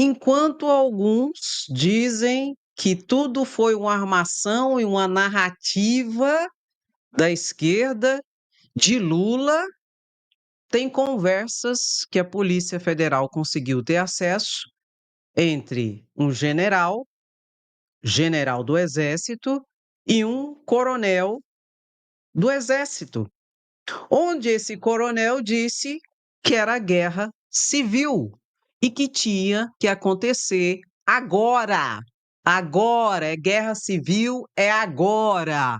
Enquanto alguns dizem que tudo foi uma armação e uma narrativa da esquerda, de Lula, tem conversas que a Polícia Federal conseguiu ter acesso entre um general do Exército, e um coronel do Exército, onde esse coronel disse que era guerra civil e que tinha que acontecer agora. Agora, é guerra civil, é agora.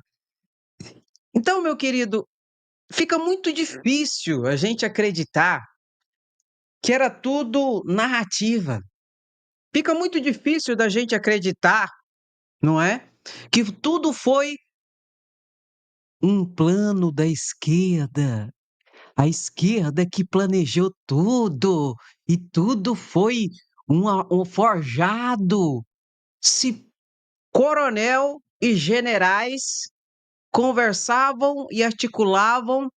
Então, meu querido, fica muito difícil a gente acreditar que era tudo narrativa. Fica muito difícil da gente acreditar, não é? Que tudo foi um plano da esquerda. A esquerda que planejou tudo e tudo foi um forjado. Se coronel e generais conversavam e articulavam,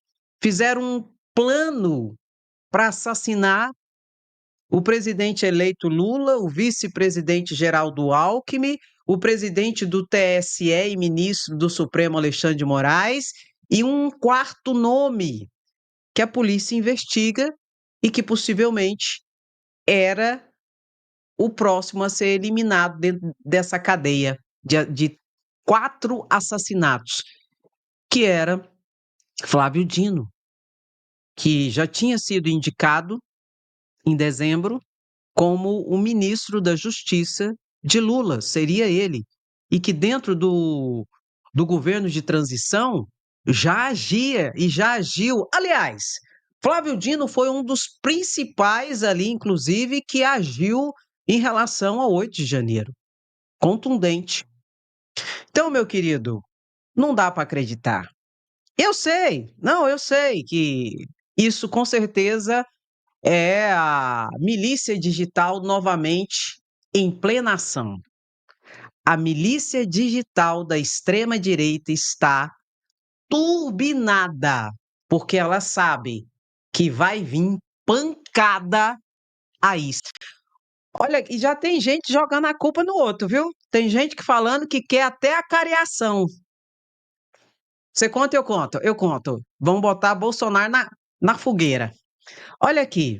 fizeram um plano para assassinar o presidente eleito Lula, o vice-presidente Geraldo Alckmin, o presidente do TSE e ministro do Supremo Alexandre de Moraes, e um quarto nome que a polícia investiga e que possivelmente era o próximo a ser eliminado dentro dessa cadeia de 4 assassinatos, que era Flávio Dino, que já tinha sido indicado em dezembro como o ministro da Justiça de Lula, seria ele. E que dentro do governo de transição já agia e já agiu. Aliás, Flávio Dino foi um dos principais ali, inclusive, que agiu em relação ao 8 de janeiro. Contundente. Então, meu querido, não dá para acreditar. Eu sei, não, eu sei que isso com certeza é a milícia digital novamente em plena ação. A milícia digital da extrema-direita está turbinada, porque ela sabe que vai vir pancada aí. Olha, e já tem gente jogando a culpa no outro, viu? Tem gente que falando que quer até a cariação. Você conta, eu conto, eu conto. Vamos botar Bolsonaro na fogueira. Olha aqui,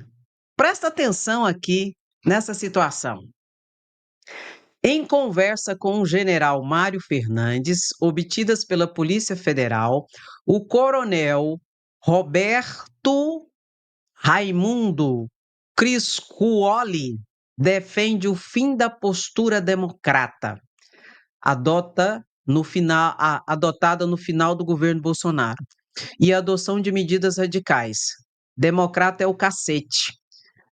presta atenção aqui nessa situação. Em conversa com o general Mário Fernandes, obtidas pela Polícia Federal, o coronel Roberto Raimundo Criscuoli defende o fim da postura democrata, adotada no final do governo Bolsonaro, e a adoção de medidas radicais. Democrata é o cacete.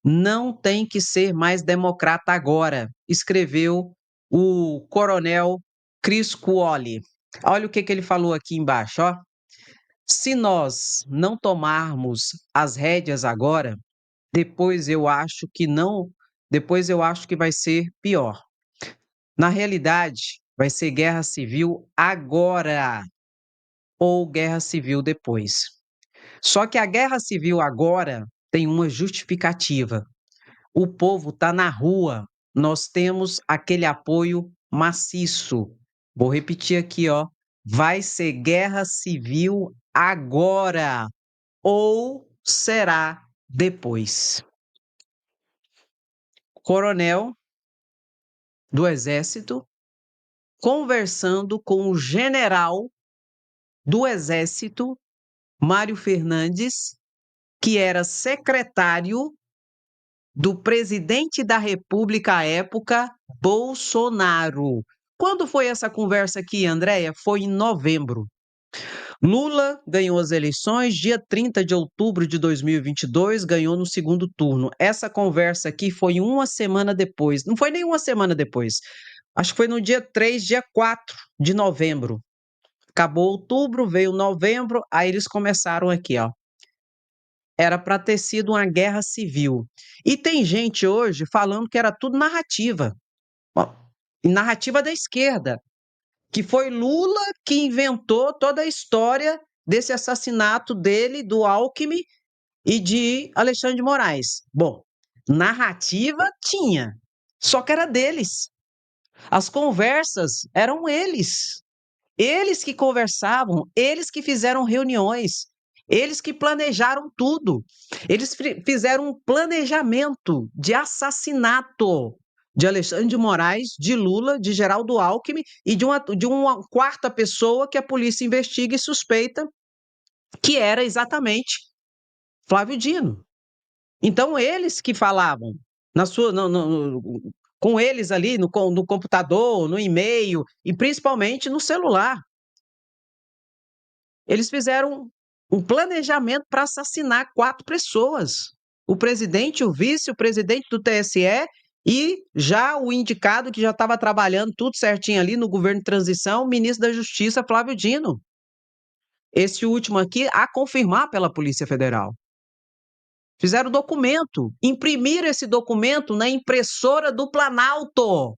Não tem que ser mais democrata agora, escreveu o coronel Criscuoli. Olha o que ele falou aqui embaixo, ó. Se nós não tomarmos as rédeas agora, depois eu acho que não, depois eu acho que vai ser pior. Na realidade, vai ser guerra civil agora ou guerra civil depois. Só que a guerra civil agora tem uma justificativa. O povo está na rua, nós temos aquele apoio maciço. Vou repetir aqui, ó. Vai ser guerra civil agora ou será depois. Coronel do Exército conversando com o general do Exército, Mário Fernandes, que era secretário do presidente da República à época, Bolsonaro. Quando foi essa conversa aqui, Andréia? Foi em novembro. Lula ganhou as eleições dia 30 de outubro de 2022, ganhou no segundo turno. Essa conversa aqui foi uma semana depois. Não foi nem uma semana depois. Acho que foi no dia 3, dia 4 de novembro. Acabou outubro, veio novembro, aí eles começaram aqui, ó. Era para ter sido uma guerra civil. E tem gente hoje falando que era tudo narrativa. Ó, narrativa da esquerda, que foi Lula que inventou toda a história desse assassinato dele, do Alckmin e de Alexandre de Moraes. Bom, narrativa tinha. Só que era deles. As conversas eram eles. Eles que conversavam, eles que fizeram reuniões, eles que planejaram tudo. Eles fizeram um planejamento de assassinato de Alexandre de Moraes, de Lula, de Geraldo Alckmin e de uma quarta pessoa que a polícia investiga e suspeita, que era exatamente Flávio Dino. Então, eles que falavam na sua, com eles ali no computador, no e-mail e principalmente no celular. Eles fizeram um planejamento para assassinar 4 pessoas: o presidente, o vice, o presidente do TSE e já o indicado que já estava trabalhando tudo certinho ali no governo de transição, o ministro da Justiça, Flávio Dino. Esse último aqui a confirmar pela Polícia Federal. Fizeram o documento, imprimiram esse documento na impressora do Planalto.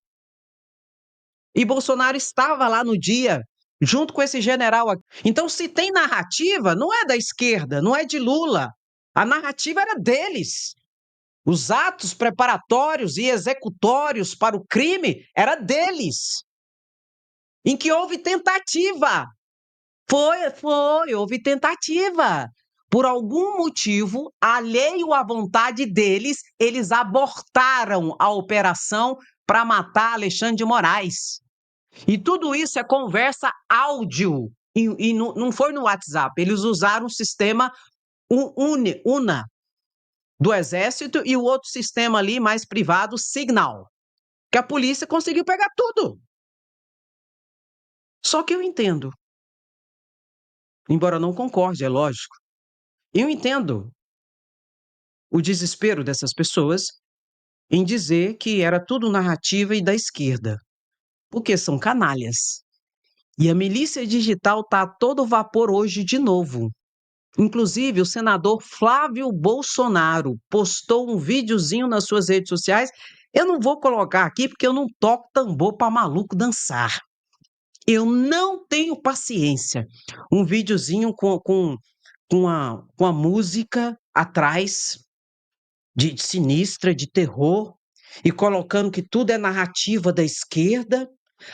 E Bolsonaro estava lá no dia, junto com esse general aqui. Então, se tem narrativa, não é da esquerda, não é de Lula. A narrativa era deles. Os atos preparatórios e executórios para o crime era deles. Em que houve tentativa. Houve tentativa. Por algum motivo, alheio à vontade deles, eles abortaram a operação para matar Alexandre de Moraes. E tudo isso é conversa áudio. E não foi no WhatsApp. Eles usaram o sistema UNA do Exército e o outro sistema ali mais privado, Signal. Que a polícia conseguiu pegar tudo. Só que eu entendo. Embora não concorde, é lógico. Eu entendo o desespero dessas pessoas em dizer que era tudo narrativa e da esquerda. Porque são canalhas. E a milícia digital está a todo vapor hoje de novo. Inclusive, o senador Flávio Bolsonaro postou um videozinho nas suas redes sociais. Eu não vou colocar aqui porque eu não toco tambor para maluco dançar. Eu não tenho paciência. Um videozinho com a música atrás, de sinistra, de terror, e colocando que tudo é narrativa da esquerda.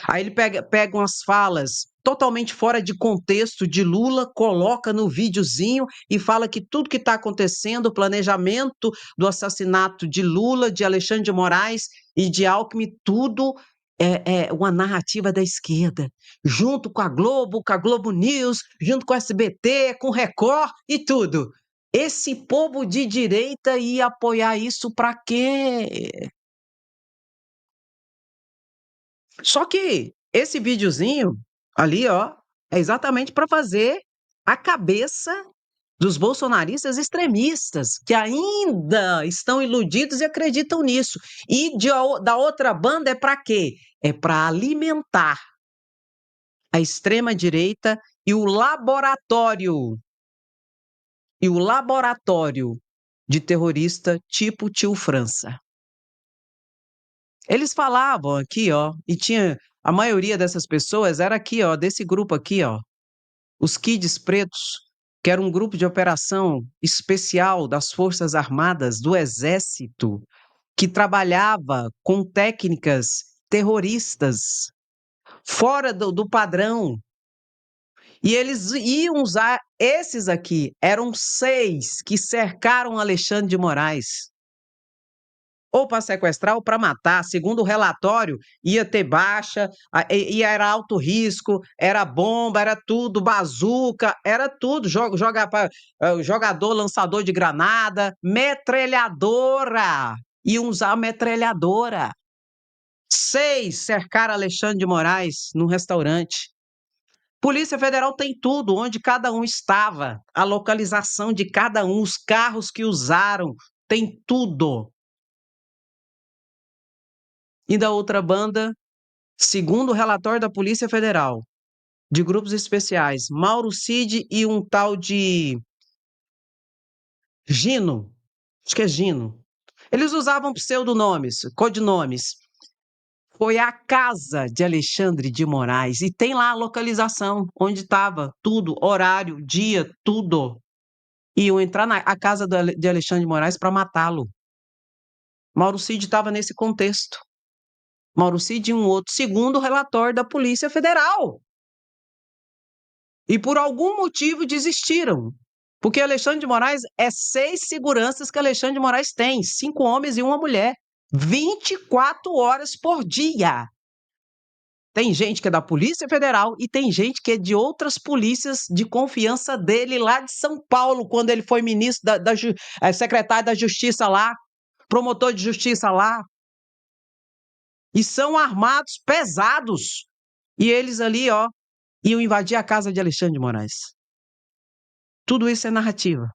Aí ele pega umas falas totalmente fora de contexto de Lula, coloca no videozinho e fala que tudo que está acontecendo, o planejamento do assassinato de Lula, de Alexandre de Moraes e de Alckmin, tudo é uma narrativa da esquerda, junto com a Globo News, junto com o SBT, com o Record e tudo. Esse povo de direita ia apoiar isso para quê? Só que esse videozinho ali, ó, é exatamente para fazer a cabeça dos bolsonaristas extremistas, que ainda estão iludidos e acreditam nisso. E da outra banda é para quê? É para alimentar a extrema-direita e o laboratório de terrorista tipo Tio França. Eles falavam aqui, ó, e tinha a maioria dessas pessoas era aqui, ó, desse grupo aqui, ó, os Kids Pretos, que era um grupo de operação especial das Forças Armadas do Exército, que trabalhava com técnicas terroristas fora do padrão. E eles iam usar esses aqui, eram 6 que cercaram Alexandre de Moraes. Ou para sequestrar ou para matar. Segundo o relatório, ia ter baixa, e era alto risco, era bomba, era tudo, bazuca, era tudo. Jogador, lançador de granada, metralhadora. Iam usar a metralhadora. 6 cercaram Alexandre de Moraes num restaurante. Polícia Federal tem tudo, onde cada um estava, a localização de cada um, os carros que usaram, tem tudo. E da outra banda, segundo o relatório da Polícia Federal, de grupos especiais, Mauro Cid e um tal de Gino, acho que é Gino. Eles usavam pseudonomes, codinomes. Foi a casa de Alexandre de Moraes e tem lá a localização, onde estava tudo, horário, dia, tudo. Iam entrar na casa de Alexandre de Moraes para matá-lo. Mauro Cid estava nesse contexto. Mauro Cid e um outro, segundo o relatório da Polícia Federal. E por algum motivo desistiram. Porque Alexandre de Moraes é 6 seguranças que Alexandre de Moraes tem, 5 homens e uma mulher, 24 horas por dia. Tem gente que é da Polícia Federal e tem gente que é de outras polícias de confiança dele lá de São Paulo, quando ele foi ministro secretário da Justiça lá, promotor de justiça lá. E são armados pesados. E eles ali, ó, iam invadir a casa de Alexandre de Moraes. Tudo isso é narrativa.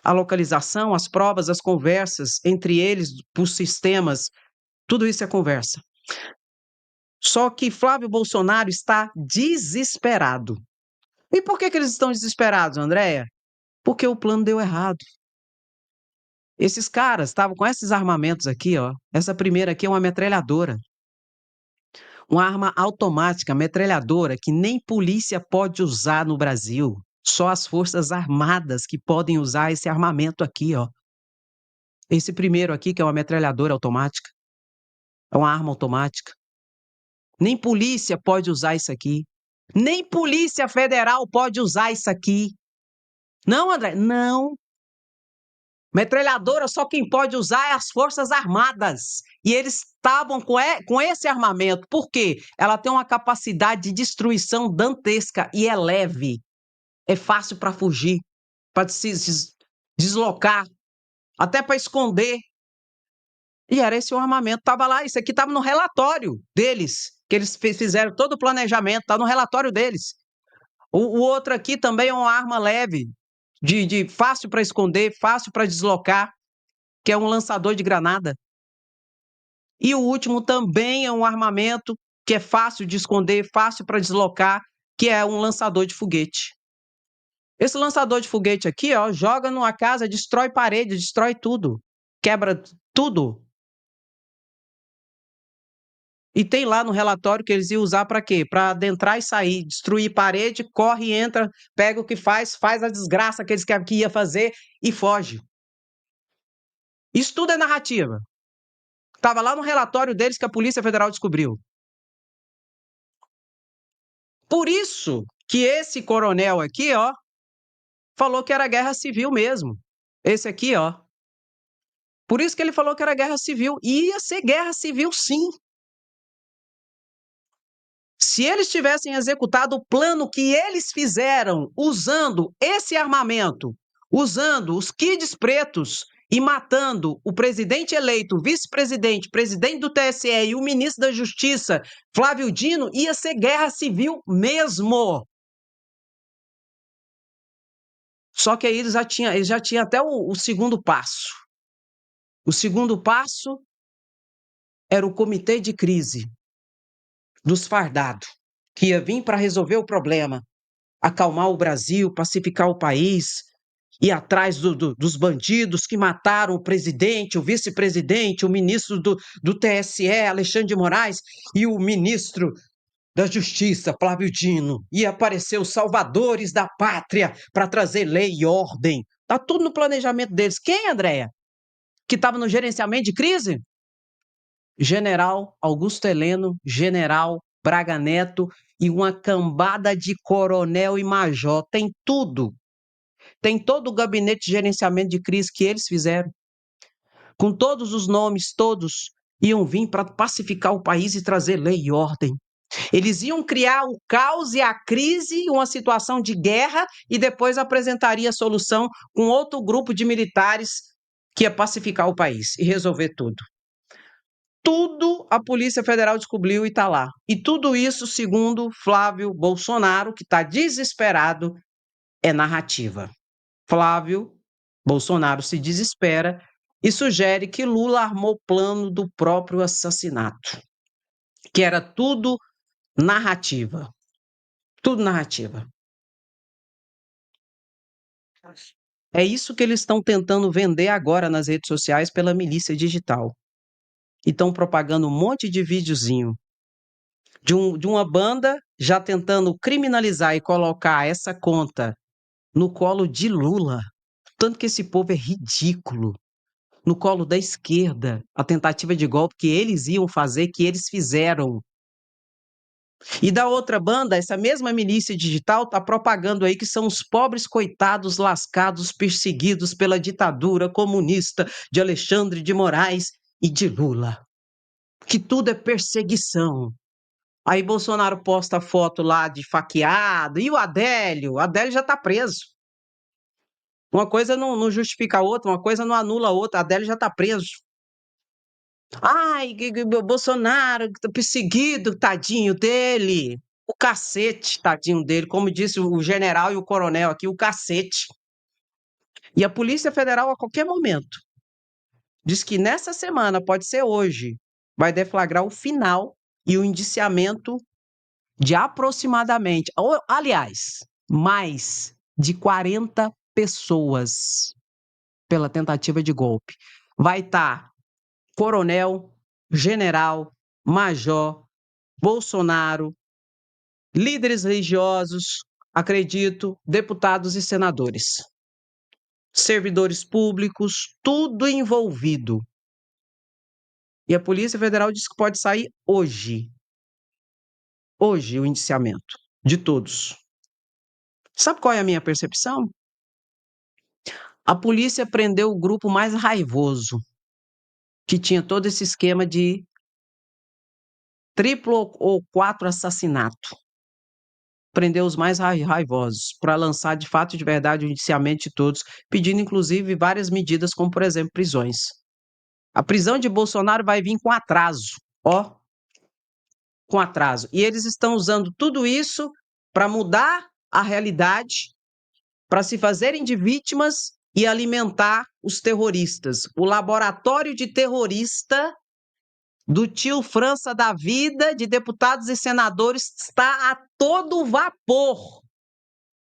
A localização, as provas, as conversas entre eles, por sistemas, tudo isso é conversa. Só que Flávio Bolsonaro está desesperado. E por que eles estão desesperados, Andréia? Porque o plano deu errado. Esses caras estavam com esses armamentos aqui, ó. Essa primeira aqui é uma metralhadora. Uma arma automática, metralhadora, que nem polícia pode usar no Brasil. Só as Forças Armadas que podem usar esse armamento aqui, ó. Esse primeiro aqui, que é uma metralhadora automática, é uma arma automática. Nem polícia pode usar isso aqui. Nem Polícia Federal pode usar isso aqui. Não, André, não. Metralhadora só quem pode usar é as Forças Armadas. E eles estavam com esse armamento. Por quê? Ela tem uma capacidade de destruição dantesca e é leve. É fácil para fugir, para se deslocar, até para esconder. E era esse o armamento, estava lá. Isso aqui estava no relatório deles, que eles fizeram todo o planejamento, está no relatório deles. O outro aqui também é uma arma leve, de fácil para esconder, fácil para deslocar, que é um lançador de granada. E o último também é um armamento que é fácil de esconder, fácil para deslocar, que é um lançador de foguete. Esse lançador de foguete aqui, ó, joga numa casa, destrói parede, destrói tudo, quebra tudo. E tem lá no relatório que eles iam usar para quê? Para adentrar e sair, destruir parede, corre, entra, pega o que faz a desgraça que eles que ia fazer e foge. Isso tudo é narrativa. Estava lá no relatório deles que a Polícia Federal descobriu. Por isso que esse coronel aqui, ó, falou que era guerra civil mesmo. Esse aqui, ó. Por isso que ele falou que era guerra civil. E ia ser guerra civil, sim. Se eles tivessem executado o plano que eles fizeram usando esse armamento, usando os kids pretos e matando o presidente eleito, o vice-presidente, presidente do TSE e o ministro da Justiça, Flávio Dino, ia ser guerra civil mesmo. Só que aí eles já tinham até o segundo passo. O segundo passo era o comitê de crise dos fardados, que ia vir para resolver o problema, acalmar o Brasil, pacificar o país, ir atrás dos bandidos que mataram o presidente, o vice-presidente, o ministro do TSE, Alexandre de Moraes, e o ministro da Justiça, Flávio Dino. Ia aparecer os salvadores da pátria para trazer lei e ordem. Está tudo no planejamento deles. Quem, Andréia? Que estava no gerenciamento de crise? General Augusto Heleno, General Braga Neto e uma cambada de coronel e major. Tem tudo. Tem todo o gabinete de gerenciamento de crise que eles fizeram. Com todos os nomes, todos iam vir para pacificar o país e trazer lei e ordem. Eles iam criar o caos e a crise, uma situação de guerra, e depois apresentaria a solução com outro grupo de militares que ia pacificar o país e resolver tudo. Tudo a Polícia Federal descobriu e está lá. E tudo isso, segundo Flávio Bolsonaro, que está desesperado, é narrativa. Flávio Bolsonaro se desespera e sugere que Lula armou o plano do próprio assassinato, que era tudo narrativa. Tudo narrativa. É isso que eles estão tentando vender agora nas redes sociais pela milícia digital. E estão propagando um monte de videozinho de uma banda já tentando criminalizar e colocar essa conta no colo de Lula. Tanto que esse povo é ridículo. no colo da esquerda a tentativa de golpe que eles iam fazer, que eles fizeram. E da outra banda, essa mesma milícia digital está propagando aí que são os pobres coitados lascados, perseguidos pela ditadura comunista de Alexandre de Moraes e de Lula. Que tudo é perseguição. Aí Bolsonaro posta foto lá de faqueado. E o Adélio? O Adélio já está preso. Uma coisa não justifica a outra, uma coisa não anula a outra. Adélio já está preso. Ai, Bolsonaro tá perseguido, tadinho dele. O cacete, tadinho dele. Como disse o general e o coronel aqui, o cacete. E a Polícia Federal, a qualquer momento, diz que nessa semana, pode ser hoje, vai deflagrar o final e o indiciamento de aproximadamente, aliás, mais de 40 pessoas pela tentativa de golpe. Vai estar coronel, general, major, Bolsonaro, líderes religiosos, acredito, deputados e senadores, servidores públicos, tudo envolvido. E a Polícia Federal diz que pode sair hoje. Hoje o indiciamento de todos. Sabe qual é a minha percepção? A polícia prendeu o grupo mais raivoso, que tinha todo esse esquema de triplo ou quatro assassinato. Prendeu os mais raivosos, para lançar de fato e de verdade o indiciamento de todos, pedindo inclusive várias medidas, como por exemplo prisões. A prisão de Bolsonaro vai vir com atraso, ó, com atraso. E eles estão usando tudo isso para mudar a realidade, para se fazerem de vítimas e alimentar os terroristas. O laboratório de terrorista do tio França da vida, de deputados e senadores, está a todo vapor.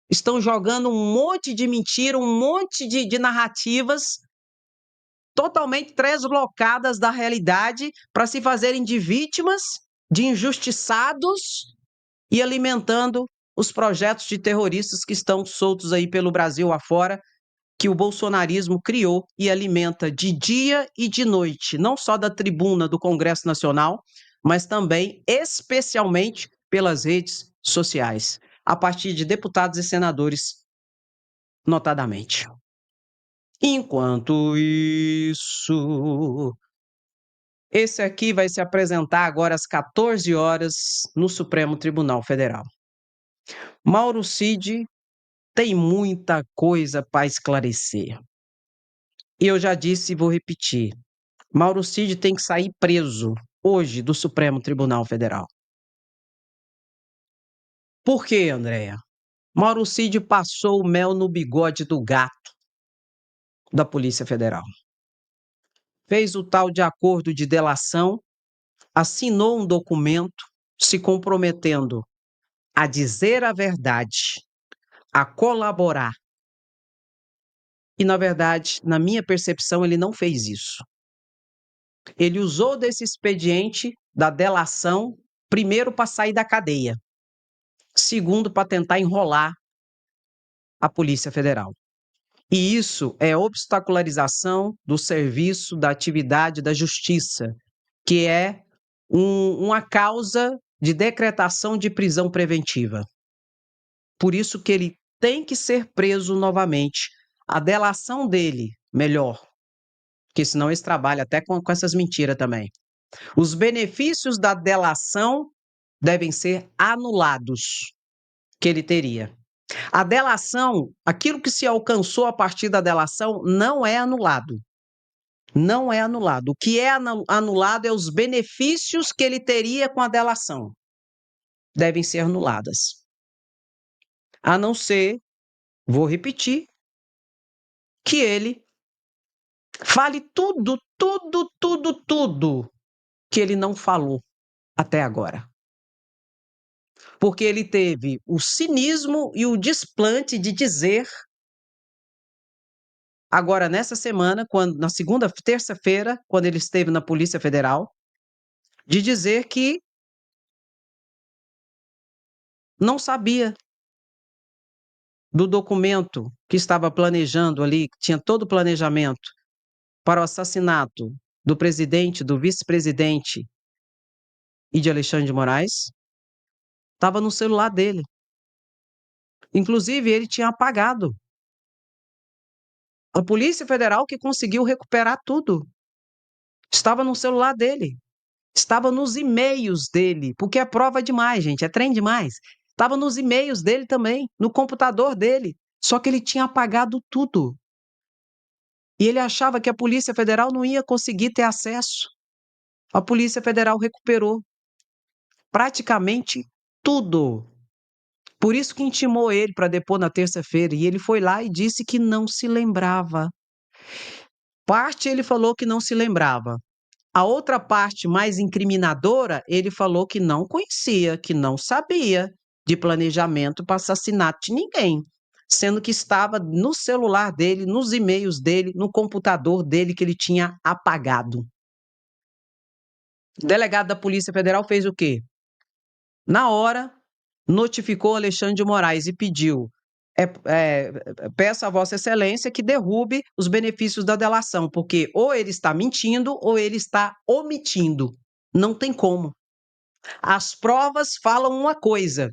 Estão jogando um monte de mentira, um monte de narrativas totalmente translocadas da realidade para se fazerem de vítimas, de injustiçados e alimentando os projetos de terroristas que estão soltos aí pelo Brasil afora, que o bolsonarismo criou e alimenta de dia e de noite, não só da tribuna do Congresso Nacional, mas também, especialmente, pelas redes sociais, a partir de deputados e senadores, notadamente. Enquanto isso, esse aqui vai se apresentar agora às 14 horas no Supremo Tribunal Federal. Mauro Cid tem muita coisa para esclarecer. E eu já disse e vou repetir. Mauro Cid tem que sair preso hoje do Supremo Tribunal Federal. Por quê, Andréia? Mauro Cid passou o mel no bigode do gato da Polícia Federal. Fez o tal de acordo de delação, assinou um documento se comprometendo a dizer a verdade, a colaborar. E, na verdade, na minha percepção, ele não fez isso. Ele usou desse expediente da delação, primeiro para sair da cadeia, segundo para tentar enrolar a Polícia Federal. E isso é obstacularização do serviço, da atividade da justiça, que é uma causa de decretação de prisão preventiva. Por isso que ele tem que ser preso novamente. A delação dele, melhor, porque senão esse trabalha até com essas mentiras também. Os benefícios da delação devem ser anulados, que ele teria. A delação, aquilo que se alcançou a partir da delação, não é anulado. Não é anulado. O que é anulado é os benefícios que ele teria com a delação. Devem ser anuladas. A não ser, vou repetir, que ele fale tudo que ele não falou até agora. Porque ele teve o cinismo e o desplante de dizer, agora nessa semana, na segunda, terça-feira, quando ele esteve na Polícia Federal, de dizer que não sabia do documento que estava planejando ali, que tinha todo o planejamento para o assassinato do presidente, do vice-presidente e de Alexandre de Moraes, estava no celular dele. Inclusive, ele tinha apagado. A Polícia Federal que conseguiu recuperar tudo. Estava no celular dele. Estava nos e-mails dele, porque é prova demais, gente, é trem demais. Estava nos e-mails dele também, no computador dele. Só que ele tinha apagado tudo. E ele achava que a Polícia Federal não ia conseguir ter acesso. A Polícia Federal recuperou praticamente tudo. Por isso que intimou ele para depor na terça-feira. E ele foi lá e disse que não se lembrava. Parte ele falou que não se lembrava. A outra parte mais incriminadora, ele falou que não conhecia, que não sabia de planejamento para assassinato de ninguém, sendo que estava no celular dele, nos e-mails dele, no computador dele que ele tinha apagado. O delegado da Polícia Federal fez o quê? Na hora, notificou Alexandre de Moraes e pediu: peço a Vossa Excelência que derrube os benefícios da delação, porque ou ele está mentindo ou ele está omitindo. Não tem como. As provas falam uma coisa,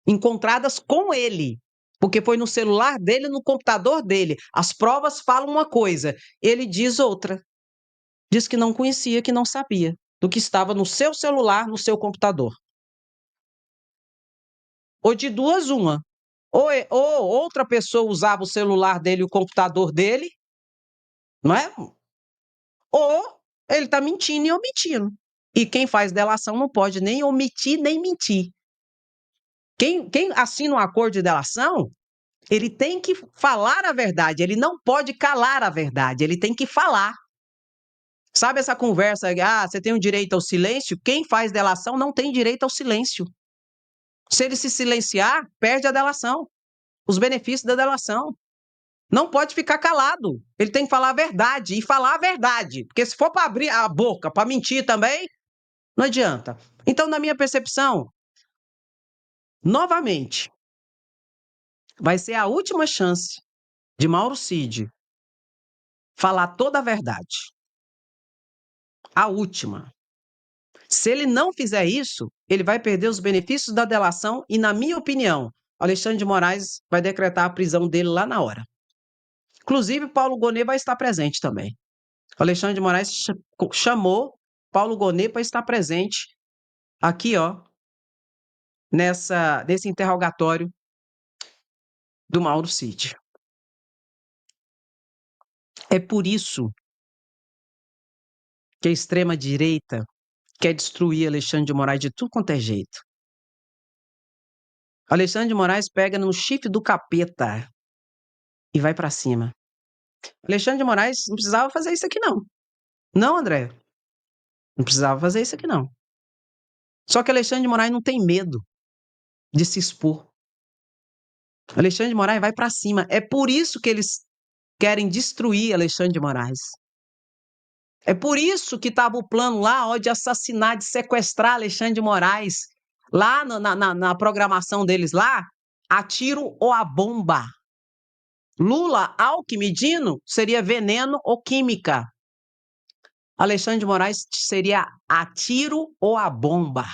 encontradas com ele, porque foi no celular dele, no computador dele. As provas falam uma coisa, ele diz outra. Diz que não conhecia, que não sabia do que estava no seu celular, no seu computador. Ou de duas, uma. Ou outra pessoa usava o celular dele e o computador dele, não é? Ou ele está mentindo e omitindo. E quem faz delação não pode nem omitir nem mentir. Quem assina um acordo de delação, ele tem que falar a verdade, ele não pode calar a verdade, ele tem que falar. Sabe essa conversa, você tem o direito ao silêncio? Quem faz delação não tem direito ao silêncio. Se ele se silenciar, perde a delação, os benefícios da delação. Não pode ficar calado. Ele tem que falar a verdade e falar a verdade. Porque se for para abrir a boca, para mentir também, não adianta. Então, na minha percepção, novamente, vai ser a última chance de Mauro Cid falar toda a verdade. A última. Se ele não fizer isso, ele vai perder os benefícios da delação e, na minha opinião, Alexandre de Moraes vai decretar a prisão dele lá na hora. Inclusive, Paulo Gonet vai estar presente também. Alexandre de Moraes chamou Paulo Gonet para estar presente aqui, ó, nesse interrogatório do Mauro Cid. É por isso que a extrema-direita quer destruir Alexandre de Moraes de tudo quanto é jeito. Alexandre de Moraes pega no chifre do capeta e vai para cima. Alexandre de Moraes não precisava fazer isso aqui, não. Não, André. Não precisava fazer isso aqui, não. Só que Alexandre de Moraes não tem medo de se expor. Alexandre de Moraes vai para cima. É por isso que eles querem destruir Alexandre de Moraes. É por isso que estava o plano lá, ó, de assassinar, de sequestrar Alexandre de Moraes. Lá na programação deles lá, a tiro ou a bomba. Lula, Alckmin, Dino seria veneno ou química. Alexandre de Moraes seria a tiro ou a bomba.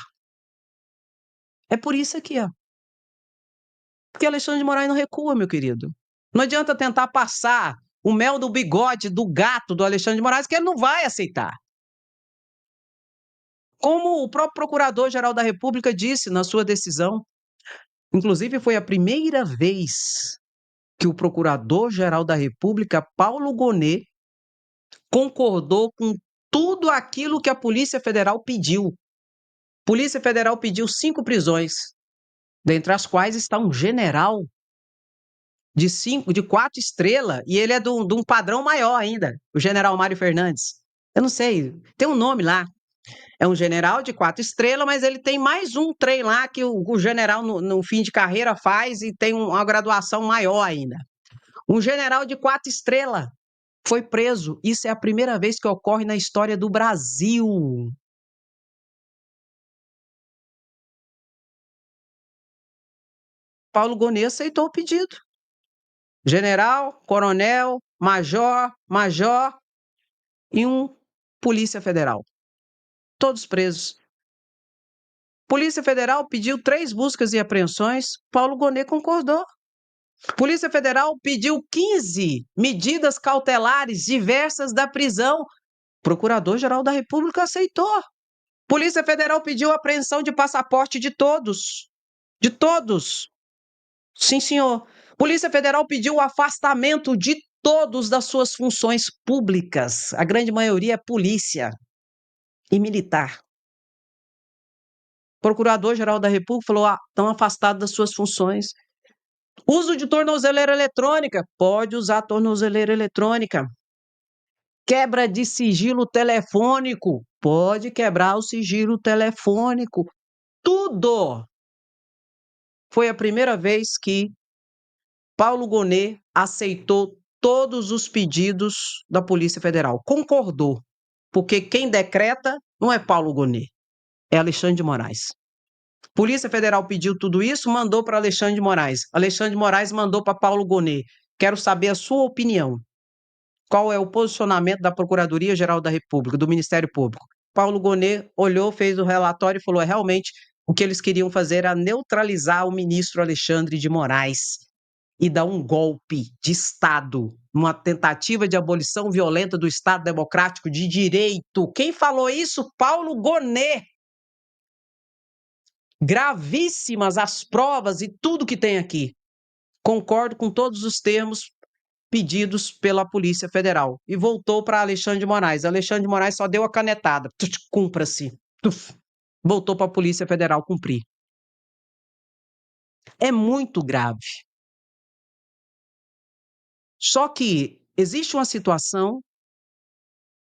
É por isso aqui, ó. Porque Alexandre de Moraes não recua, meu querido. Não adianta tentar passar o mel do bigode do gato do Alexandre de Moraes, que ele não vai aceitar. Como o próprio Procurador-Geral da República disse na sua decisão, inclusive foi a primeira vez que o Procurador-Geral da República, Paulo Gonet, concordou com tudo aquilo que a Polícia Federal pediu. A Polícia Federal pediu 5 prisões, dentre as quais está um general de 4 estrelas, e ele é de um padrão maior ainda, o general Mário Fernandes. Eu não sei, tem um nome lá. É um general de 4 estrelas, mas ele tem mais um trem lá que o general, no fim de carreira, faz e tem uma graduação maior ainda. Um general de 4 estrelas foi preso. Isso é a primeira vez que ocorre na história do Brasil. Paulo Gonet aceitou o pedido. General, coronel, major, e um Polícia Federal, todos presos. Polícia Federal pediu 3 buscas e apreensões, Paulo Gonet concordou. Polícia Federal pediu 15 medidas cautelares diversas da prisão, Procurador-Geral da República aceitou. Polícia Federal pediu apreensão de passaporte de todos. De todos. Sim, senhor. Polícia Federal pediu o afastamento de todos das suas funções públicas. A grande maioria é polícia e militar. Procurador-Geral da República falou: estão afastados das suas funções. Uso de tornozeleira eletrônica. Pode usar tornozeleira eletrônica. Quebra de sigilo telefônico. Pode quebrar o sigilo telefônico. Tudo. Foi a primeira vez que Paulo Gonet aceitou todos os pedidos da Polícia Federal. Concordou. Porque quem decreta não é Paulo Gonet, é Alexandre de Moraes. Polícia Federal pediu tudo isso, mandou para Alexandre de Moraes. Alexandre de Moraes mandou para Paulo Gonet. Quero saber a sua opinião. Qual é o posicionamento da Procuradoria-Geral da República, do Ministério Público? Paulo Gonet olhou, fez o relatório e falou: realmente, o que eles queriam fazer era neutralizar o ministro Alexandre de Moraes e dar um golpe de Estado, uma tentativa de abolição violenta do Estado Democrático de Direito. Quem falou isso? Paulo Gonet. Gravíssimas as provas e tudo que tem aqui. Concordo com todos os termos pedidos pela Polícia Federal. E voltou para Alexandre de Moraes. Alexandre de Moraes só deu a canetada. Cumpra-se. Voltou para a Polícia Federal cumprir. É muito grave. Só que existe uma situação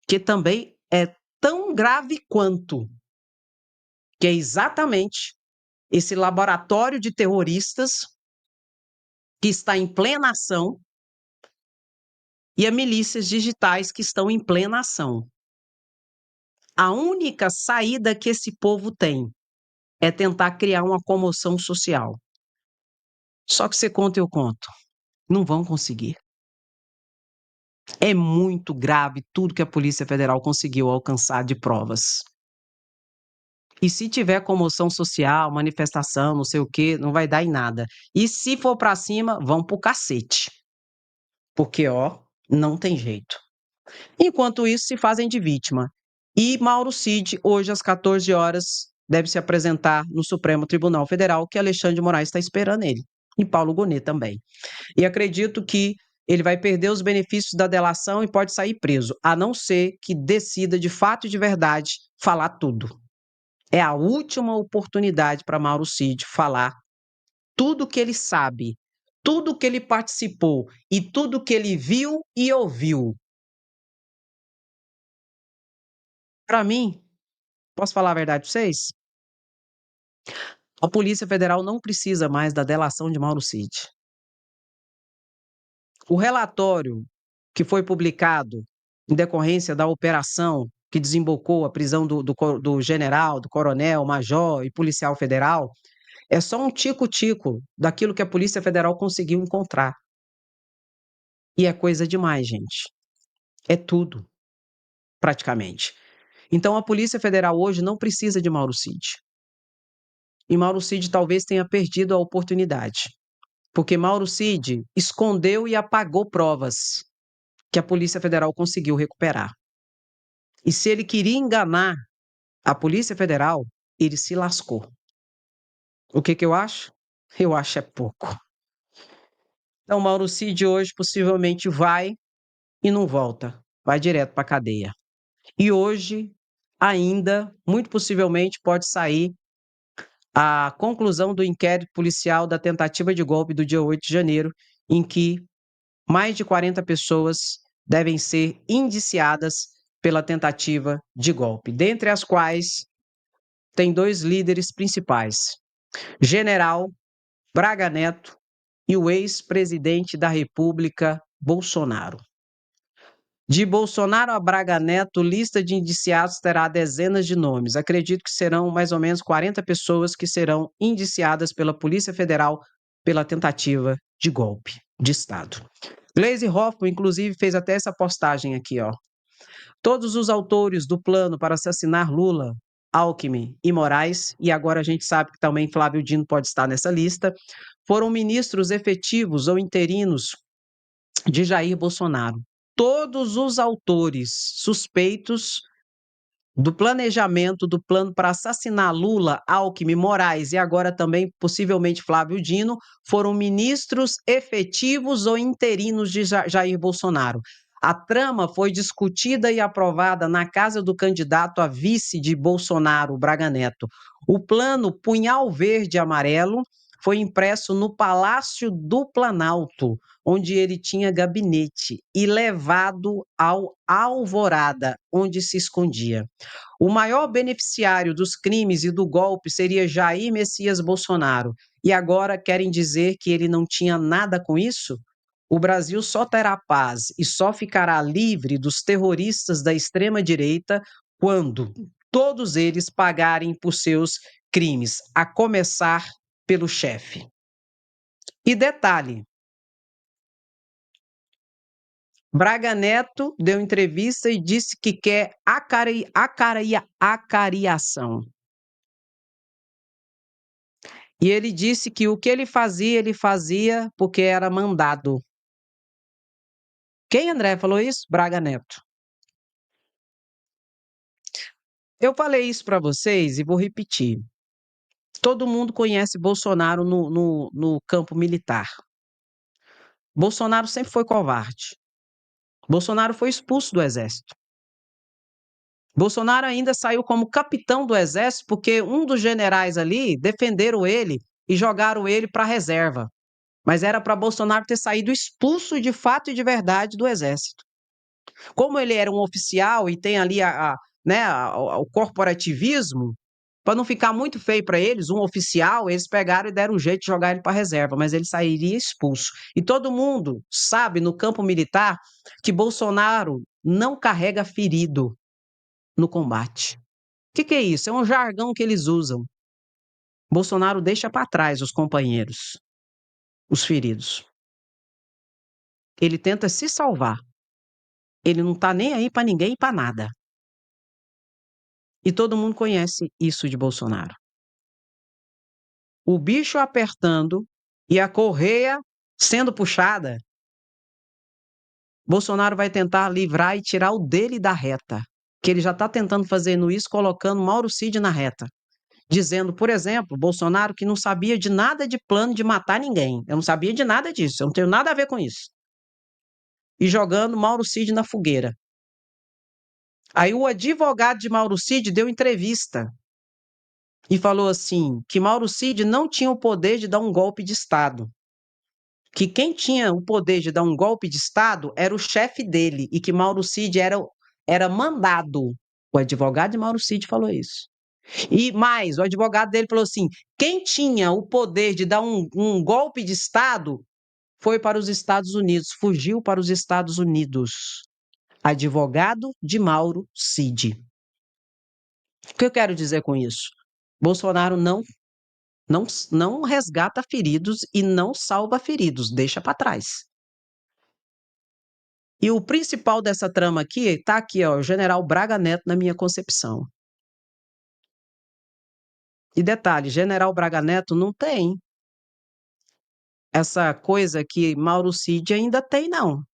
que também é tão grave quanto, que é exatamente esse laboratório de terroristas que está em plena ação e as milícias digitais que estão em plena ação. A única saída que esse povo tem é tentar criar uma comoção social. Só que você conta e eu conto. Não vão conseguir. É muito grave tudo que a Polícia Federal conseguiu alcançar de provas. E se tiver comoção social, manifestação, não sei o quê, não vai dar em nada. E se for para cima, vão pro cacete. Porque, não tem jeito. Enquanto isso, se fazem de vítima. E Mauro Cid, hoje às 14 horas, deve se apresentar no Supremo Tribunal Federal, que Alexandre de Moraes está esperando ele. E Paulo Gonet também. E acredito que ele vai perder os benefícios da delação e pode sair preso, a não ser que decida de fato e de verdade falar tudo. É a última oportunidade para Mauro Cid falar tudo que ele sabe, tudo que ele participou e tudo que ele viu e ouviu. Para mim, posso falar a verdade para vocês? A Polícia Federal não precisa mais da delação de Mauro Cid. O relatório que foi publicado em decorrência da operação que desembocou a prisão do general, do coronel, major e policial federal, é só um tico-tico daquilo que a Polícia Federal conseguiu encontrar. E é coisa demais, gente. É tudo, praticamente. Então a Polícia Federal hoje não precisa de Mauro Cid. E Mauro Cid talvez tenha perdido a oportunidade. Porque Mauro Cid escondeu e apagou provas que a Polícia Federal conseguiu recuperar. E se ele queria enganar a Polícia Federal, ele se lascou. O que eu acho? Eu acho é pouco. Então, Mauro Cid hoje possivelmente vai e não volta. Vai direto para a cadeia. E hoje, ainda, muito possivelmente, pode sair a conclusão do inquérito policial da tentativa de golpe do dia 8 de janeiro, em que mais de 40 pessoas devem ser indiciadas pela tentativa de golpe, dentre as quais tem 2 líderes principais, General Braga Neto e o ex-presidente da República, Bolsonaro. De Bolsonaro a Braga Neto, lista de indiciados terá dezenas de nomes. Acredito que serão mais ou menos 40 pessoas que serão indiciadas pela Polícia Federal pela tentativa de golpe de Estado. Gleisi Hoffmann, inclusive, fez até essa postagem aqui, Todos os autores do plano para assassinar Lula, Alckmin e Moraes, e agora a gente sabe que também Flávio Dino pode estar nessa lista, foram ministros efetivos ou interinos de Jair Bolsonaro. Todos os autores suspeitos do planejamento do plano para assassinar Lula, Alckmin, Moraes e agora também possivelmente Flávio Dino foram ministros efetivos ou interinos de Jair Bolsonaro. A trama foi discutida e aprovada na casa do candidato a vice de Bolsonaro, Braga Neto. O plano Punhal Verde e Amarelo foi impresso no Palácio do Planalto, onde ele tinha gabinete, e levado ao Alvorada, onde se escondia. O maior beneficiário dos crimes e do golpe seria Jair Messias Bolsonaro. E agora querem dizer que ele não tinha nada com isso? O Brasil só terá paz e só ficará livre dos terroristas da extrema-direita quando todos eles pagarem por seus crimes, a começar pelo chefe. E detalhe: Braga Neto deu entrevista e disse que quer acariação. E ele disse que o que ele fazia porque era mandado. Quem, André, falou isso? Braga Neto. Eu falei isso para vocês e vou repetir. Todo mundo conhece Bolsonaro no campo militar. Bolsonaro sempre foi covarde. Bolsonaro foi expulso do exército. Bolsonaro ainda saiu como capitão do exército porque um dos generais ali defenderam ele e jogaram ele para a reserva. Mas era para Bolsonaro ter saído expulso de fato e de verdade do exército. Como ele era um oficial e tem ali né, o corporativismo, para não ficar muito feio para eles, um oficial, eles pegaram e deram um jeito de jogar ele para a reserva, mas ele sairia expulso. E todo mundo sabe no campo militar que Bolsonaro não carrega ferido no combate. O que é isso? É um jargão que eles usam. Bolsonaro deixa para trás os companheiros, os feridos. Ele tenta se salvar. Ele não está nem aí para ninguém e para nada. E todo mundo conhece isso de Bolsonaro. O bicho apertando e a correia sendo puxada, Bolsonaro vai tentar livrar e tirar o dele da reta. Que ele já está tentando fazer isso, colocando Mauro Cid na reta. Dizendo, por exemplo, Bolsonaro que não sabia de nada de plano de matar ninguém. Eu não sabia de nada disso, eu não tenho nada a ver com isso. E jogando Mauro Cid na fogueira. Aí o advogado de Mauro Cid deu entrevista e falou assim, que Mauro Cid não tinha o poder de dar um golpe de Estado. Que quem tinha o poder de dar um golpe de Estado era o chefe dele e que Mauro Cid era mandado. O advogado de Mauro Cid falou isso. E mais, o advogado dele falou assim: quem tinha o poder de dar um golpe de Estado foi para os Estados Unidos, fugiu para os Estados Unidos. Advogado de Mauro Cid. O que eu quero dizer com isso? Bolsonaro não resgata feridos e não salva feridos, deixa para trás. E o principal dessa trama aqui está aqui, ó, o general Braga Neto, na minha concepção. E detalhe, general Braga Neto não tem essa coisa que Mauro Cid ainda tem, não.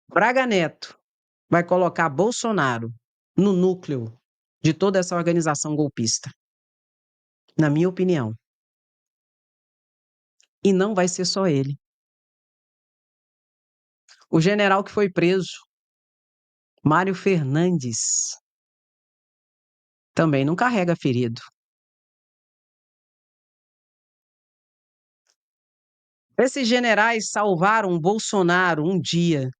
Braga Neto vai colocar Bolsonaro no núcleo de toda essa organização golpista, na minha opinião. E não vai ser só ele. O general que foi preso, Mário Fernandes, também não carrega ferido. Esses generais salvaram Bolsonaro um dia,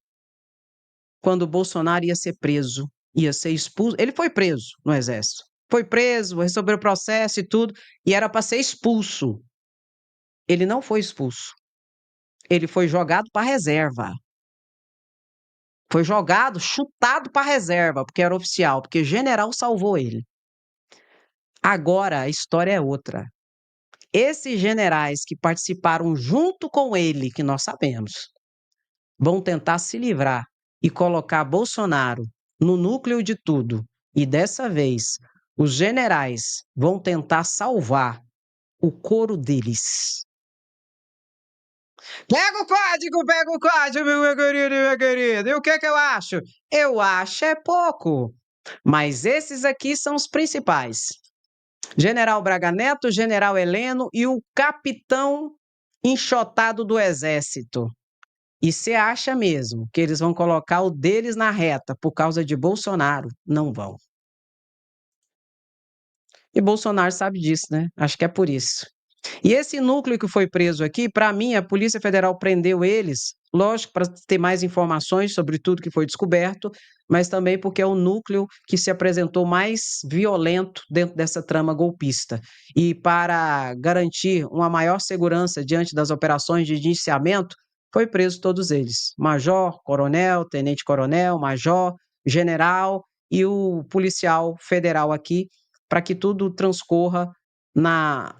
quando o Bolsonaro ia ser preso, ia ser expulso. Ele foi preso no Exército. Foi preso, recebeu o processo e tudo, e era para ser expulso. Ele não foi expulso. Ele foi jogado para a reserva. Foi jogado, chutado para a reserva, porque era oficial, porque o general salvou ele. Agora a história é outra. Esses generais que participaram junto com ele, que nós sabemos, vão tentar se livrar e colocar Bolsonaro no núcleo de tudo. E dessa vez, os generais vão tentar salvar o couro deles. Pega o código, meu querido, minha querida. E o que eu acho? Eu acho é pouco. Mas esses aqui são os principais. General Braga Neto, General Heleno e o capitão enxotado do Exército. E você acha mesmo que eles vão colocar o deles na reta por causa de Bolsonaro? Não vão. E Bolsonaro sabe disso, né? Acho que é por isso. E esse núcleo que foi preso aqui, para mim, a Polícia Federal prendeu eles, lógico, para ter mais informações sobre tudo que foi descoberto, mas também porque é o núcleo que se apresentou mais violento dentro dessa trama golpista. E para garantir uma maior segurança diante das operações de indiciamento, foi preso todos eles: major, coronel, tenente-coronel, major, general e o policial federal aqui, para que tudo transcorra na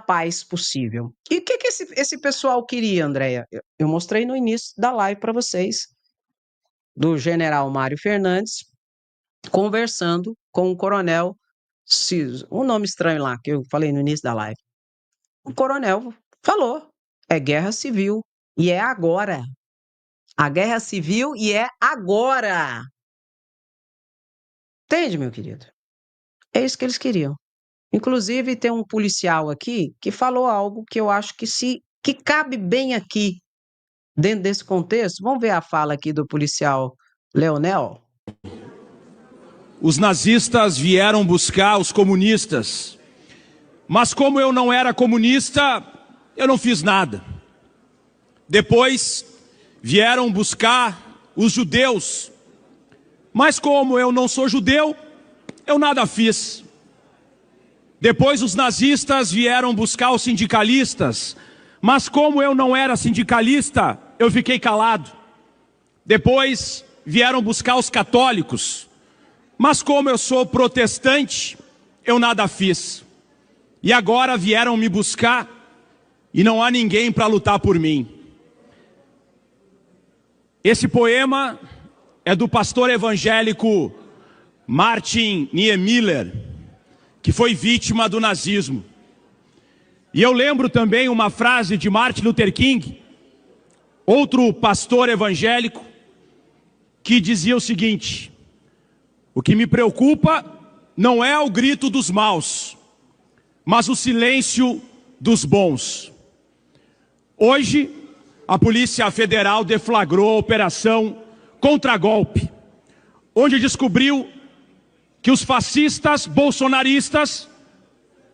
paz possível. E o que esse pessoal queria, Andréia? Eu mostrei no início da live para vocês, do general Mário Fernandes conversando com o coronel Ciso, um nome estranho lá, que eu falei no início da live. O coronel falou, é guerra civil, e é agora. A guerra civil e é agora. Entende, meu querido? É isso que eles queriam. Inclusive, tem um policial aqui que falou algo que eu acho que cabe bem aqui, dentro desse contexto. Vamos ver a fala aqui do policial Leonel. Os nazistas vieram buscar os comunistas, mas como eu não era comunista, eu não fiz nada. Depois vieram buscar os judeus, mas como eu não sou judeu, eu nada fiz. Depois os nazistas vieram buscar os sindicalistas, mas como eu não era sindicalista, eu fiquei calado. Depois vieram buscar os católicos, mas como eu sou protestante, eu nada fiz. E agora vieram me buscar e não há ninguém para lutar por mim. Esse poema é do pastor evangélico Martin Niemöller, que foi vítima do nazismo. E eu lembro também uma frase de Martin Luther King, outro pastor evangélico, que dizia o seguinte: o que me preocupa não é o grito dos maus, mas o silêncio dos bons. Hoje, a Polícia Federal deflagrou a Operação Contragolpe, onde descobriu que os fascistas bolsonaristas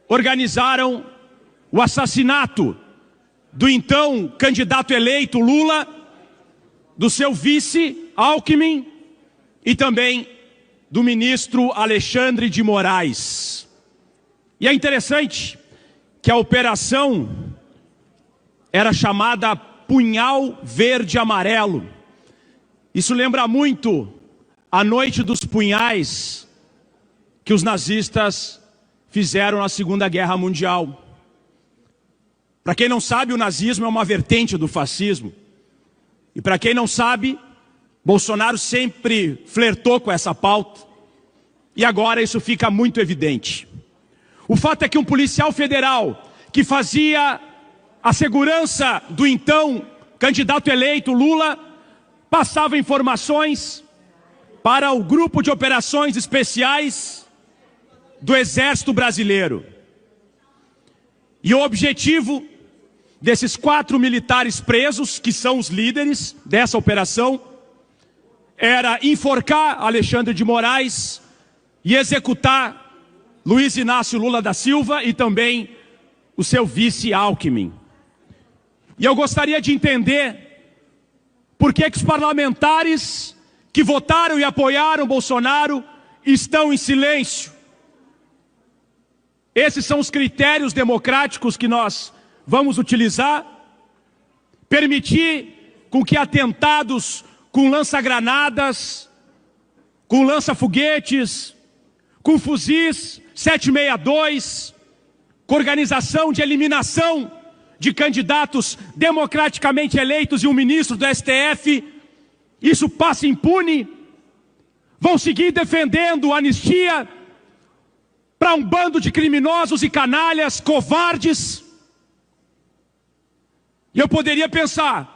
organizaram o assassinato do então candidato eleito Lula, do seu vice Alckmin e também do ministro Alexandre de Moraes. E é interessante que a operação era chamada Punhal Verde Amarelo. Isso lembra muito a Noite dos Punhais que os nazistas fizeram na Segunda Guerra Mundial. Para quem não sabe, o nazismo é uma vertente do fascismo. E para quem não sabe, Bolsonaro sempre flertou com essa pauta. E agora isso fica muito evidente. O fato é que um policial federal que fazia a segurança do então candidato eleito Lula passava informações para o grupo de operações especiais do Exército Brasileiro. E o objetivo desses 4 militares presos, que são os líderes dessa operação, era enforcar Alexandre de Moraes e executar Luiz Inácio Lula da Silva e também o seu vice Alckmin. E eu gostaria de entender por que os parlamentares que votaram e apoiaram Bolsonaro estão em silêncio. Esses são os critérios democráticos que nós vamos utilizar. Permitir com que atentados com lança-granadas, com lança-foguetes, com fuzis 762, com organização de eliminação de candidatos democraticamente eleitos e um ministro do STF, isso passa impune? Vão seguir defendendo anistia para um bando de criminosos e canalhas, covardes? E eu poderia pensar,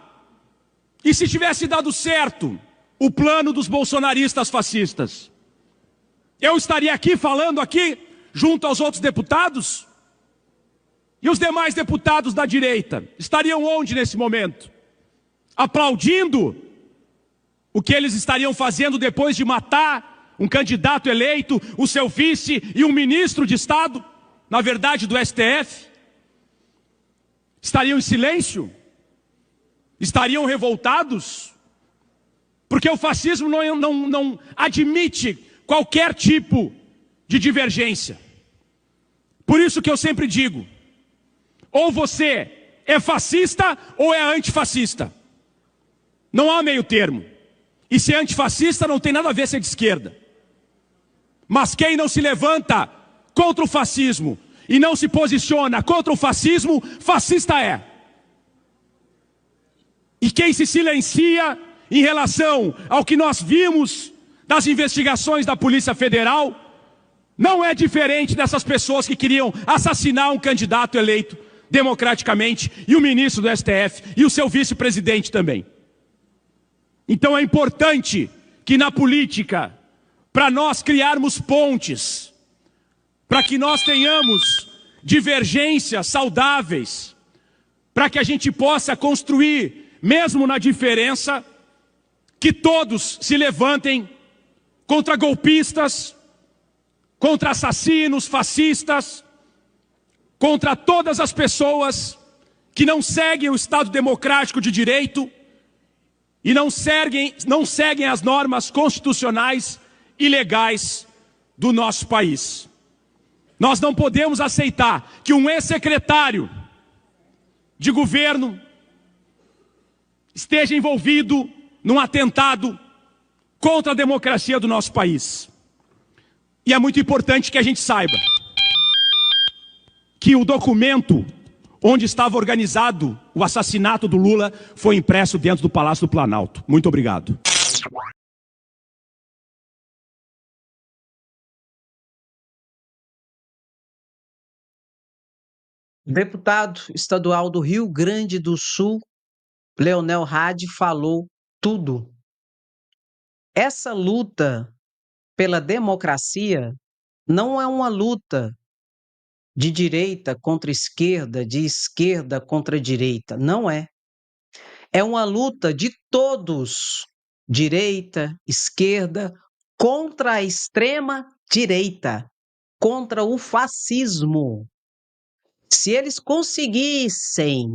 e se tivesse dado certo o plano dos bolsonaristas fascistas? Eu estaria aqui falando aqui, junto aos outros deputados? E os demais deputados da direita estariam onde nesse momento? Aplaudindo o que eles estariam fazendo depois de matar um candidato eleito, o seu vice e um ministro de Estado, na verdade do STF? Estariam em silêncio? Estariam revoltados? Porque o fascismo não admite qualquer tipo de divergência. Por isso que eu sempre digo, ou você é fascista ou é antifascista. Não há meio termo. E ser antifascista não tem nada a ver ser de esquerda. Mas quem não se levanta contra o fascismo e não se posiciona contra o fascismo, fascista é. E quem se silencia em relação ao que nós vimos das investigações da Polícia Federal, não é diferente dessas pessoas que queriam assassinar um candidato eleito democraticamente e o ministro do STF e o seu vice-presidente também. Então é importante que na política, para nós criarmos pontes, para que nós tenhamos divergências saudáveis, para que a gente possa construir, mesmo na diferença, que todos se levantem contra golpistas, contra assassinos, fascistas, contra todas as pessoas que não seguem o Estado democrático de direito e não seguem as normas constitucionais e legais do nosso país. Nós não podemos aceitar que um ex-secretário de governo esteja envolvido num atentado contra a democracia do nosso país. E é muito importante que a gente saiba que o documento onde estava organizado o assassinato do Lula foi impresso dentro do Palácio do Planalto. Muito obrigado. Deputado estadual do Rio Grande do Sul, Leonel Hadi, falou tudo. Essa luta pela democracia não é uma luta de direita contra esquerda, de esquerda contra direita. Não é. É uma luta de todos, direita, esquerda, contra a extrema direita, contra o fascismo. Se eles conseguissem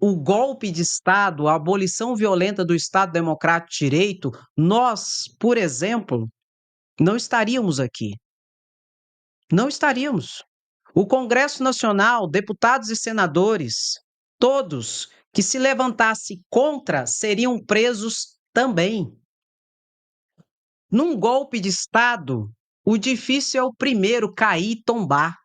o golpe de Estado, a abolição violenta do Estado Democrático de Direito, nós, por exemplo, não estaríamos aqui. Não estaríamos. O Congresso Nacional, deputados e senadores, todos que se levantassem contra seriam presos também. Num golpe de Estado, o difícil é o primeiro cair e tombar.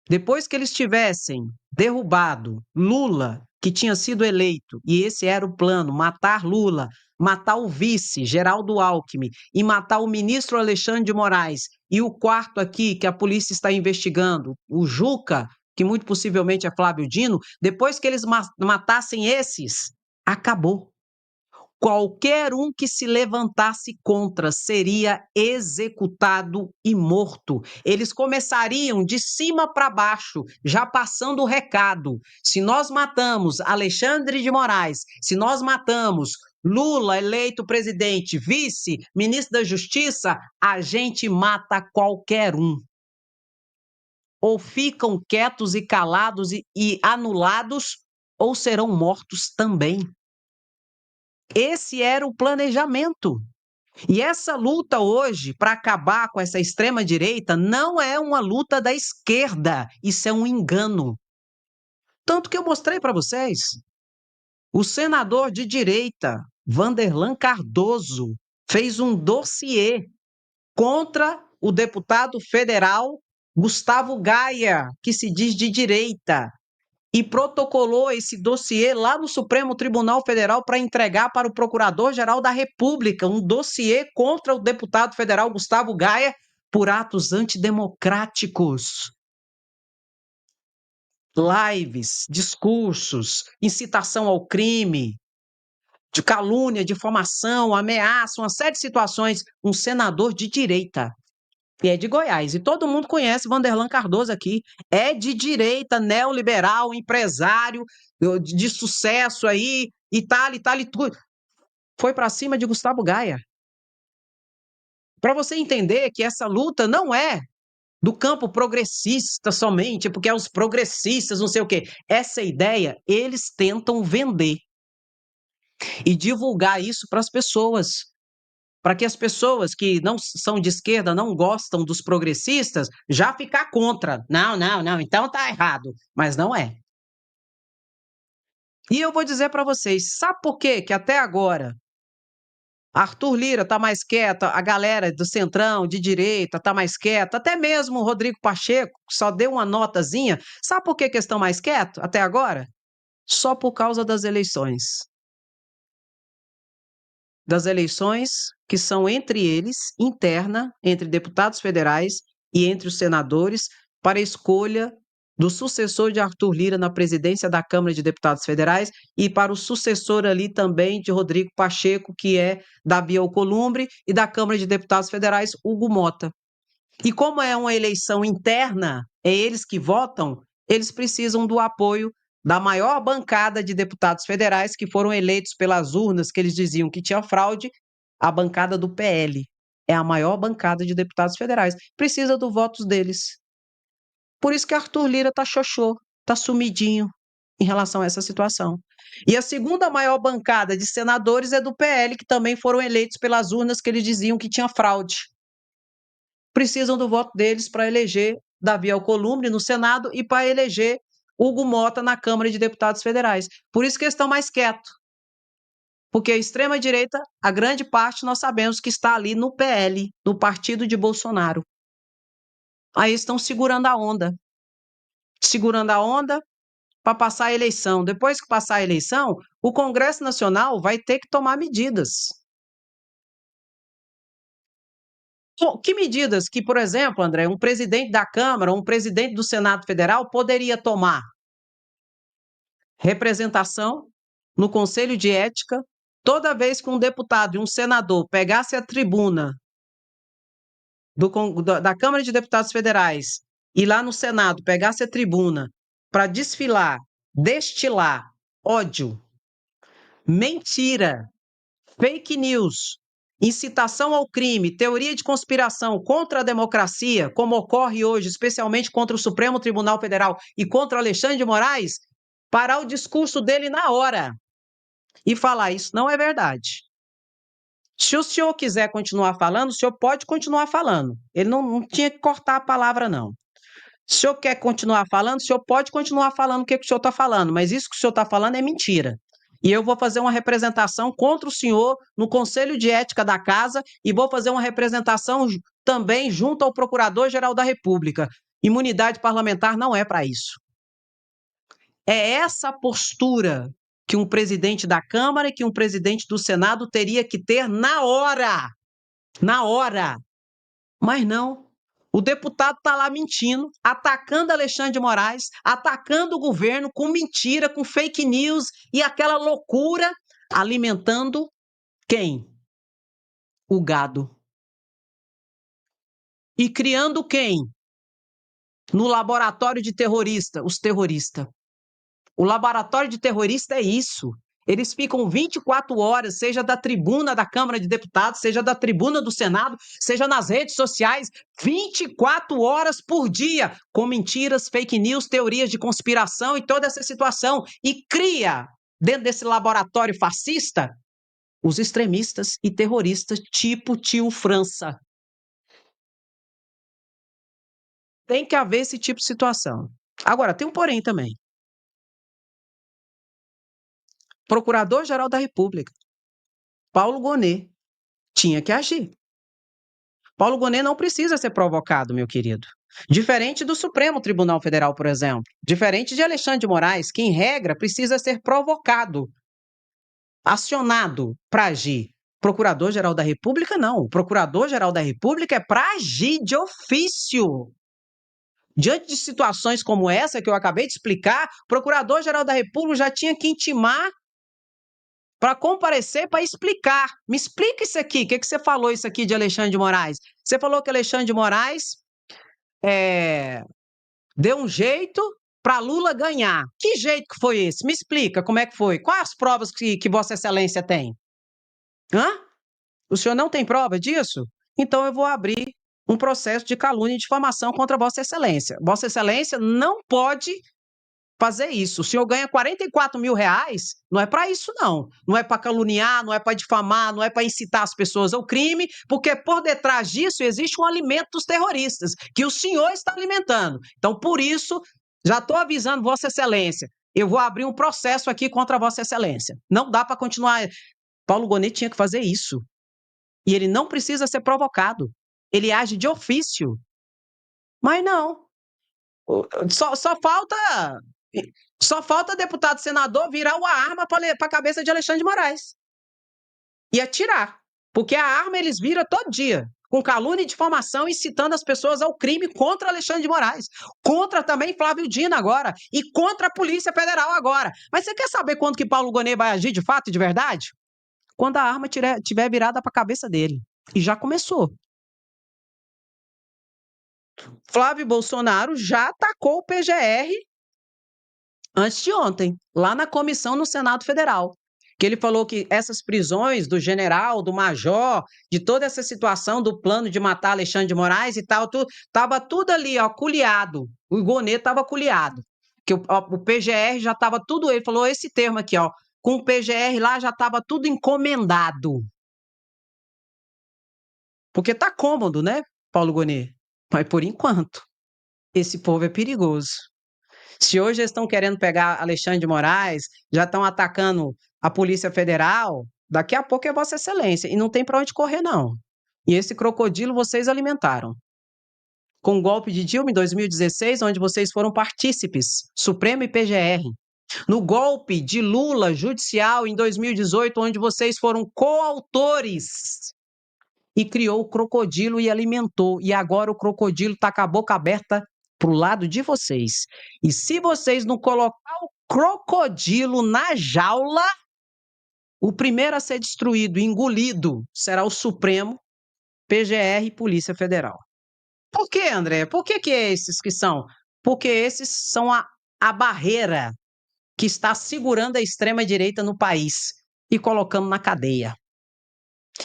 Depois que eles tivessem derrubado Lula, que tinha sido eleito, e esse era o plano, matar Lula, matar o vice, Geraldo Alckmin, e matar o ministro Alexandre de Moraes, e o quarto aqui, que a polícia está investigando, o Juca, que muito possivelmente é Flávio Dino, depois que eles matassem esses, acabou. Qualquer um que se levantasse contra seria executado e morto. Eles começariam de cima para baixo, já passando o recado. Se nós matamos Alexandre de Moraes, se nós matamos Lula, eleito presidente, vice, ministro da Justiça, a gente mata qualquer um. Ou ficam quietos e calados e anulados, ou serão mortos também. Esse era o planejamento. E essa luta hoje, para acabar com essa extrema-direita, não é uma luta da esquerda. Isso é um engano. Tanto que eu mostrei para vocês. O senador de direita, Vanderlan Cardoso, fez um dossiê contra o deputado federal Gustavo Gaia, que se diz de direita. e protocolou esse dossiê lá no Supremo Tribunal Federal para entregar para o Procurador-Geral da República, um dossiê contra o deputado federal Gustavo Gaia por atos antidemocráticos. Lives, discursos, incitação ao crime, de calúnia, difamação, ameaça, uma série de situações. Um senador de direita, e é de Goiás, e todo mundo conhece Vanderlan Cardoso aqui, é de direita, neoliberal, empresário, de sucesso aí, e tal, e tudo. Foi para cima de Gustavo Gaia. Para você entender que essa luta não é do campo progressista somente, porque é os progressistas, não sei o quê. Essa ideia eles tentam vender e divulgar isso para as pessoas, para que as pessoas que não são de esquerda, não gostam dos progressistas, já ficar contra. Não, não, não, então tá errado. Mas não é. E eu vou dizer para vocês, sabe por quê que até agora Arthur Lira está mais quieto, a galera do centrão, de direita, está mais quieta, até mesmo o Rodrigo Pacheco, que só deu uma notazinha. Sabe por que que eles estão mais quietos até agora? Só por causa das eleições. Das eleições que são entre eles, interna, entre deputados federais e entre os senadores, para a escolha do sucessor de Arthur Lira na presidência da Câmara de Deputados Federais e para o sucessor ali também de Rodrigo Pacheco, que é Davi Alcolumbre, e da Câmara de Deputados Federais, Hugo Mota. E como é uma eleição interna, é eles que votam, eles precisam do apoio da maior bancada de deputados federais que foram eleitos pelas urnas que eles diziam que tinha fraude, a bancada do PL. É a maior bancada de deputados federais. Precisa do voto deles. Por isso que Arthur Lira está xoxô, está sumidinho em relação a essa situação. E a segunda maior bancada de senadores é do PL, que também foram eleitos pelas urnas que eles diziam que tinha fraude. Precisam do voto deles para eleger Davi Alcolumbre no Senado e para eleger Hugo Mota na Câmara de Deputados Federais. Por isso que eles estão mais quietos. Porque a extrema-direita, a grande parte, nós sabemos que está ali no PL, no partido de Bolsonaro. Aí estão segurando a onda. Segurando a onda para passar a eleição. Depois que passar a eleição, o Congresso Nacional vai ter que tomar medidas. Que medidas que, por exemplo, André, um presidente da Câmara, um presidente do Senado Federal poderia tomar? Representação no Conselho de Ética, toda vez que um deputado e um senador pegasse a tribuna da Câmara de Deputados Federais e lá no Senado pegasse a tribuna para desfilar, destilar ódio, mentira, fake news, incitação ao crime, teoria de conspiração contra a democracia, como ocorre hoje, especialmente contra o Supremo Tribunal Federal e contra Alexandre de Moraes, parar o discurso dele na hora e falar: isso não é verdade. Se o senhor quiser continuar falando, o senhor pode continuar falando. Ele não tinha que cortar a palavra, não. Se o senhor quer continuar falando, o senhor pode continuar falando o que o senhor está falando, mas isso que o senhor está falando é mentira. E eu vou fazer uma representação contra o senhor no Conselho de Ética da Casa e vou fazer uma representação também junto ao Procurador-Geral da República. Imunidade parlamentar não é para isso. É essa postura que um presidente da Câmara e que um presidente do Senado teria que ter na hora. Na hora. Mas não. O deputado está lá mentindo, atacando Alexandre de Moraes, atacando o governo com mentira, com fake news e aquela loucura, alimentando quem? O gado. E criando quem? No laboratório de terrorista, os terroristas. O laboratório de terrorista é isso. Eles ficam 24 horas, seja da tribuna da Câmara de Deputados, seja da tribuna do Senado, seja nas redes sociais, 24 horas por dia, com mentiras, fake news, teorias de conspiração e toda essa situação. E cria, dentro desse laboratório fascista, os extremistas e terroristas tipo tio França. Tem que haver esse tipo de situação. Agora, tem um porém também. Procurador-Geral da República, Paulo Gonet, tinha que agir. Paulo Gonet não precisa ser provocado, meu querido. Diferente do Supremo Tribunal Federal, por exemplo. Diferente de Alexandre de Moraes, que, em regra, precisa ser provocado, acionado para agir. Procurador-Geral da República, não. O Procurador-Geral da República é para agir de ofício. Diante de situações como essa que eu acabei de explicar, o Procurador-Geral da República já tinha que intimar para comparecer para explicar. Me explica isso aqui. O que você falou isso aqui de Alexandre de Moraes? Você falou que Alexandre de Moraes deu um jeito para Lula ganhar. Que jeito que foi esse? Me explica como é que foi. Quais as provas que Vossa Excelência tem? Hã? O senhor não tem prova disso? Então eu vou abrir um processo de calúnia e difamação contra Vossa Excelência. Vossa Excelência não pode fazer isso. O senhor ganha 44 mil reais, não é para isso, não. Não é para caluniar, não é para difamar, não é para incitar as pessoas ao crime, porque por detrás disso existe um alimento dos terroristas, que o senhor está alimentando. Então, por isso, já estou avisando Vossa Excelência, eu vou abrir um processo aqui contra Vossa Excelência. Não dá para continuar. Paulo Gonet tinha que fazer isso. E ele não precisa ser provocado. Ele age de ofício. Mas não. Só falta deputado senador virar uma arma para a cabeça de Alexandre de Moraes e atirar. Porque a arma eles viram todo dia, com calúnia e difamação, incitando as pessoas ao crime contra Alexandre de Moraes, contra também Flávio Dino agora, e contra a Polícia Federal agora. Mas você quer saber quando que Paulo Gonet vai agir de fato e de verdade? Quando a arma tiver virada para a cabeça dele. E já começou. Flávio Bolsonaro já atacou o PGR antes de ontem, lá na comissão no Senado Federal, que ele falou que essas prisões do general, do major, de toda essa situação do plano de matar Alexandre de Moraes e tal, estava tudo ali, ó, culiado. O Gonet estava culiado. Que o PGR já estava tudo, ele falou esse termo aqui, ó, com o PGR lá já estava tudo encomendado. Porque tá cômodo, né, Paulo Gonet? Mas por enquanto, esse povo é perigoso. Se hoje eles estão querendo pegar Alexandre de Moraes, já estão atacando a Polícia Federal, daqui a pouco é Vossa Excelência. E não tem para onde correr, não. E esse crocodilo vocês alimentaram. Com o golpe de Dilma em 2016, onde vocês foram partícipes, Supremo e PGR. No golpe de Lula judicial em 2018, onde vocês foram coautores. E criou o crocodilo e alimentou. E agora o crocodilo está com a boca aberta para o lado de vocês. E se vocês não colocar o crocodilo na jaula, o primeiro a ser destruído e engolido será o Supremo, PGR e Polícia Federal. Por quê, André? Por que esses que são? Porque esses são a barreira que está segurando a extrema-direita no país e colocando na cadeia.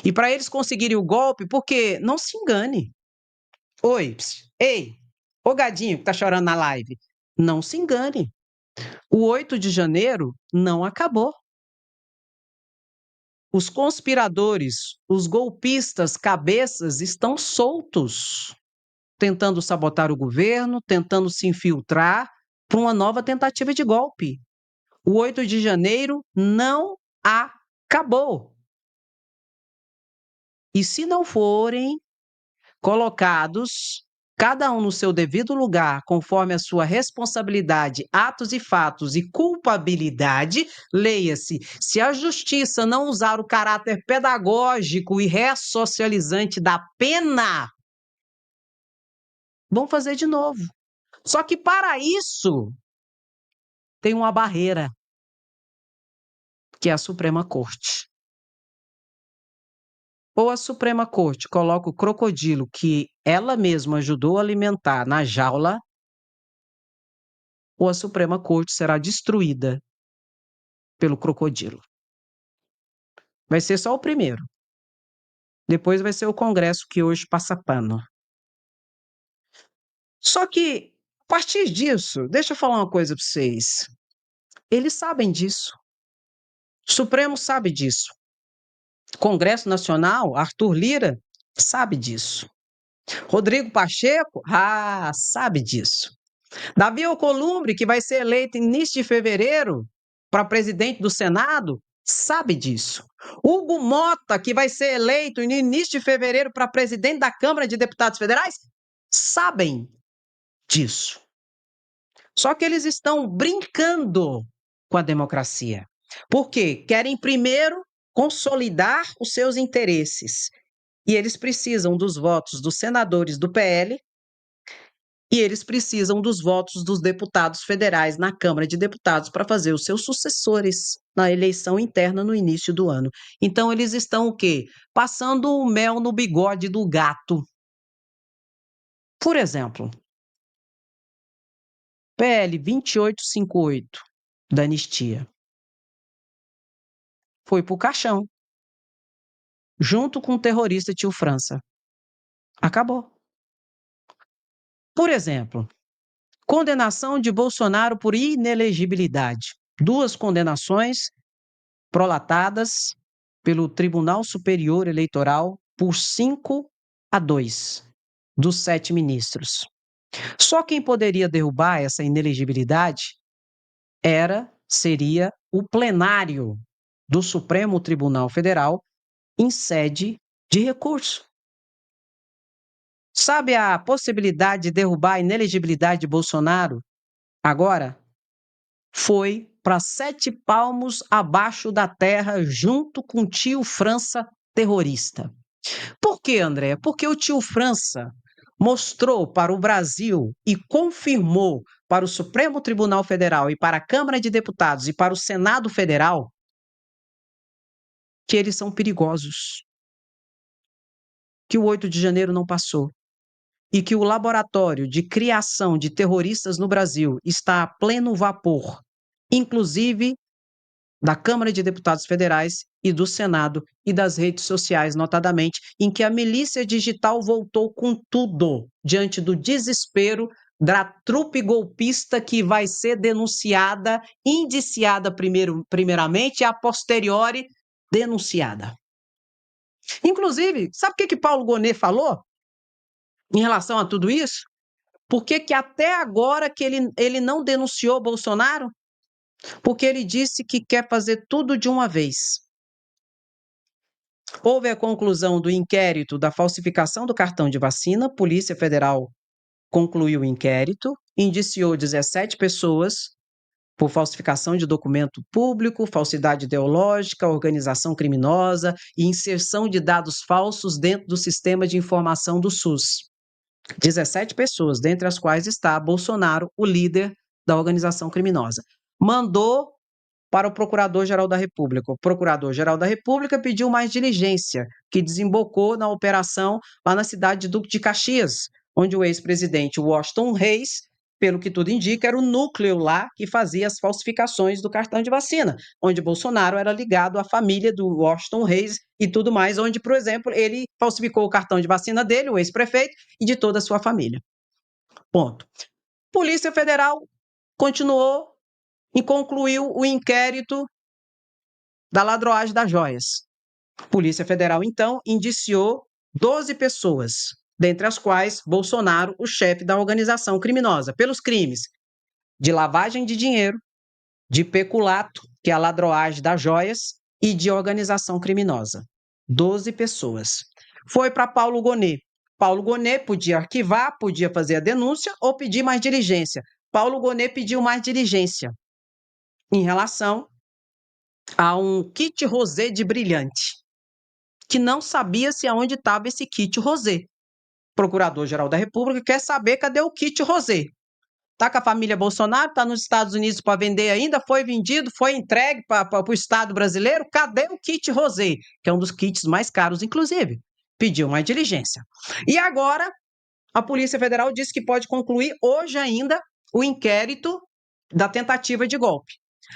E para eles conseguirem o golpe, porque não se engane. Oi, ei, ô gadinho que tá chorando na live, não se engane. O 8 de janeiro não acabou. Os conspiradores, os golpistas, cabeças estão soltos, tentando sabotar o governo, tentando se infiltrar para uma nova tentativa de golpe. O 8 de janeiro não acabou. E se não forem colocados, cada um no seu devido lugar, conforme a sua responsabilidade, atos e fatos e culpabilidade, leia-se, se a justiça não usar o caráter pedagógico e ressocializante da pena, vão fazer de novo. Só que para isso, tem uma barreira, que é a Suprema Corte. Ou a Suprema Corte coloca o crocodilo que ela mesma ajudou a alimentar na jaula, ou a Suprema Corte será destruída pelo crocodilo. Vai ser só o primeiro. Depois vai ser o Congresso que hoje passa pano. Só que, a partir disso, deixa eu falar uma coisa para vocês. Eles sabem disso. O Supremo sabe disso. O Congresso Nacional, Arthur Lira, sabe disso. Rodrigo Pacheco, sabe disso. Davi Alcolumbre, que vai ser eleito em início de fevereiro para presidente do Senado, sabe disso. Hugo Mota, que vai ser eleito no início de fevereiro para presidente da Câmara de Deputados Federais, sabem disso. Só que eles estão brincando com a democracia. Por quê? Querem primeiro consolidar os seus interesses. E eles precisam dos votos dos senadores do PL e eles precisam dos votos dos deputados federais na Câmara de Deputados para fazer os seus sucessores na eleição interna no início do ano. Então eles estão o quê? Passando o mel no bigode do gato. Por exemplo, PL 2858 da anistia foi para o caixão, junto com o terrorista tio França. Acabou. Por exemplo, condenação de Bolsonaro por inelegibilidade. 2 condenações prolatadas pelo Tribunal Superior Eleitoral por 5-2 dos 7 ministros. Só quem poderia derrubar essa inelegibilidade seria o plenário do Supremo Tribunal Federal em sede de recurso. Sabe a possibilidade de derrubar a inelegibilidade de Bolsonaro agora? Foi para 7 palmos abaixo da terra, junto com o tio França terrorista. Por quê, André? Porque o tio França mostrou para o Brasil e confirmou para o Supremo Tribunal Federal e para a Câmara de Deputados e para o Senado Federal que eles são perigosos, que o 8 de janeiro não passou e que o laboratório de criação de terroristas no Brasil está a pleno vapor, inclusive da Câmara de Deputados Federais e do Senado e das redes sociais, notadamente, em que a milícia digital voltou com tudo diante do desespero da trupe golpista que vai ser denunciada, indiciada primeiramente e a posteriori denunciada. Inclusive, sabe o que Paulo Gonet falou em relação a tudo isso? Por que até agora que ele não denunciou Bolsonaro? Porque ele disse que quer fazer tudo de uma vez. Houve a conclusão do inquérito da falsificação do cartão de vacina, a Polícia Federal concluiu o inquérito, indiciou 17 pessoas por falsificação de documento público, falsidade ideológica, organização criminosa e inserção de dados falsos dentro do sistema de informação do SUS. 17 pessoas, dentre as quais está Bolsonaro, o líder da organização criminosa. Mandou para o Procurador-Geral da República. O Procurador-Geral da República pediu mais diligência, que desembocou na operação lá na cidade de Duque de Caxias, onde o ex-presidente Washington Reis, pelo que tudo indica, era o núcleo lá que fazia as falsificações do cartão de vacina, onde Bolsonaro era ligado à família do Washington Reis e tudo mais, onde, por exemplo, ele falsificou o cartão de vacina dele, o ex-prefeito, e de toda a sua família. Ponto. Polícia Federal continuou e concluiu o inquérito da ladroagem das joias. Polícia Federal, então, indiciou 12 pessoas, dentre as quais Bolsonaro, o chefe da organização criminosa, pelos crimes de lavagem de dinheiro, de peculato, que é a ladroagem das joias, e de organização criminosa. 12 pessoas. Foi para Paulo Gonet. Paulo Gonet podia arquivar, podia fazer a denúncia ou pedir mais diligência. Paulo Gonet pediu mais diligência em relação a um kit rosé de brilhante, que não sabia-se aonde estava esse kit rosé. Procurador-Geral da República quer saber cadê o kit rosé. Está com a família Bolsonaro, está nos Estados Unidos para vender ainda, foi vendido, foi entregue para o Estado brasileiro, cadê o kit rosé? Que é um dos kits mais caros, inclusive. Pediu mais diligência. E agora, a Polícia Federal disse que pode concluir hoje ainda o inquérito da tentativa de golpe.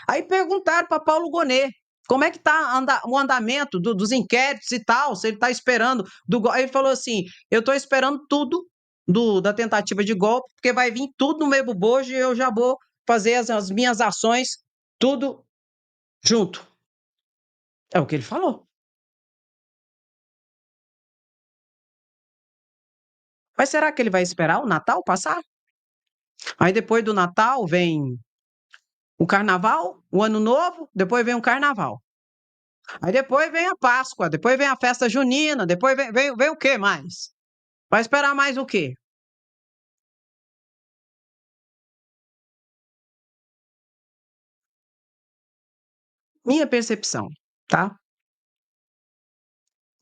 Aí perguntaram para Paulo Gonet como é que está o andamento dos inquéritos e tal, se ele está esperando. Aí ele falou assim, eu estou esperando tudo da tentativa de golpe, porque vai vir tudo no mesmo bojo e eu já vou fazer as minhas ações tudo junto. É o que ele falou. Mas será que ele vai esperar o Natal passar? Aí depois do Natal vem o Carnaval, o Ano Novo, depois vem o Carnaval. Aí depois vem a Páscoa, depois vem a festa junina, depois vem o que mais? Vai esperar mais o quê? Minha percepção, tá?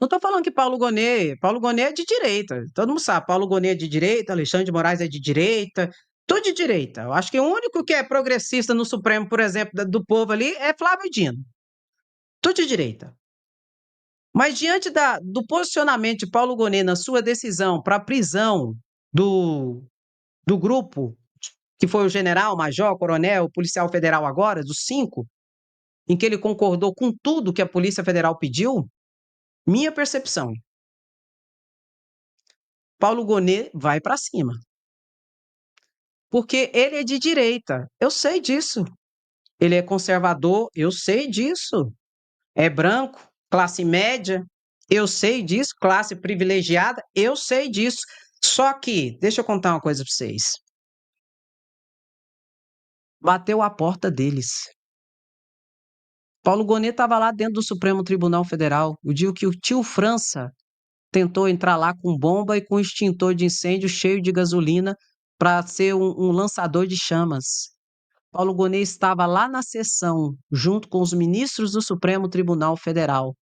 Não estou falando que Paulo Gonet é de direita. Todo mundo sabe, Paulo Gonet é de direita, Alexandre de Moraes é de direita, tudo de direita. Eu acho que o único que é progressista no Supremo, por exemplo, do povo ali, é Flávio Dino. Tudo de direita. Mas diante do posicionamento de Paulo Gonet na sua decisão para a prisão do grupo, que foi o general, major, coronel, policial federal agora, dos 5, em que ele concordou com tudo que a Polícia Federal pediu, minha percepção, Paulo Gonet vai para cima. Porque ele é de direita, eu sei disso. Ele é conservador, eu sei disso. É branco, classe média, eu sei disso. Classe privilegiada, eu sei disso. Só que, deixa eu contar uma coisa para vocês. Bateu a porta deles. Paulo Gonet estava lá dentro do Supremo Tribunal Federal, o dia que o tio França tentou entrar lá com bomba e com extintor de incêndio cheio de gasolina para ser um lançador de chamas. Paulo Gonet estava lá na sessão, junto com os ministros do Supremo Tribunal Federal.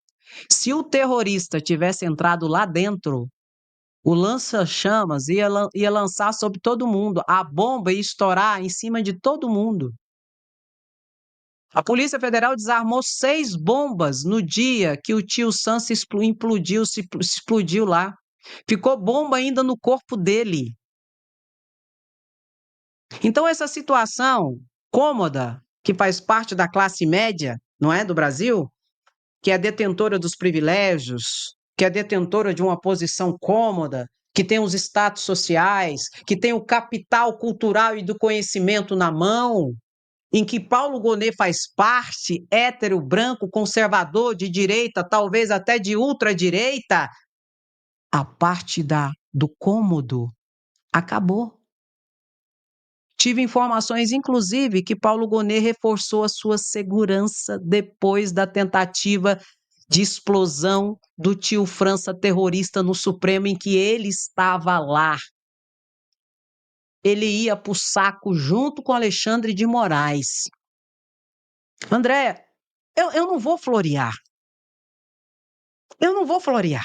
Se o terrorista tivesse entrado lá dentro, o lança-chamas ia lançar sobre todo mundo, a bomba ia estourar em cima de todo mundo. A Polícia Federal desarmou 6 bombas no dia que o tio Sam se explodiu lá. Ficou bomba ainda no corpo dele. Então, essa situação cômoda, que faz parte da classe média, não é, do Brasil, que é detentora dos privilégios, que é detentora de uma posição cômoda, que tem os status sociais, que tem o capital cultural e do conhecimento na mão, em que Paulo Gonet faz parte, hétero, branco, conservador, de direita, talvez até de ultradireita, a parte do cômodo acabou. Tive informações, inclusive, que Paulo Gonet reforçou a sua segurança depois da tentativa de explosão do tio França terrorista no Supremo, em que ele estava lá. Ele ia para o saco junto com Alexandre de Moraes. André, eu não vou florear. Eu não vou florear.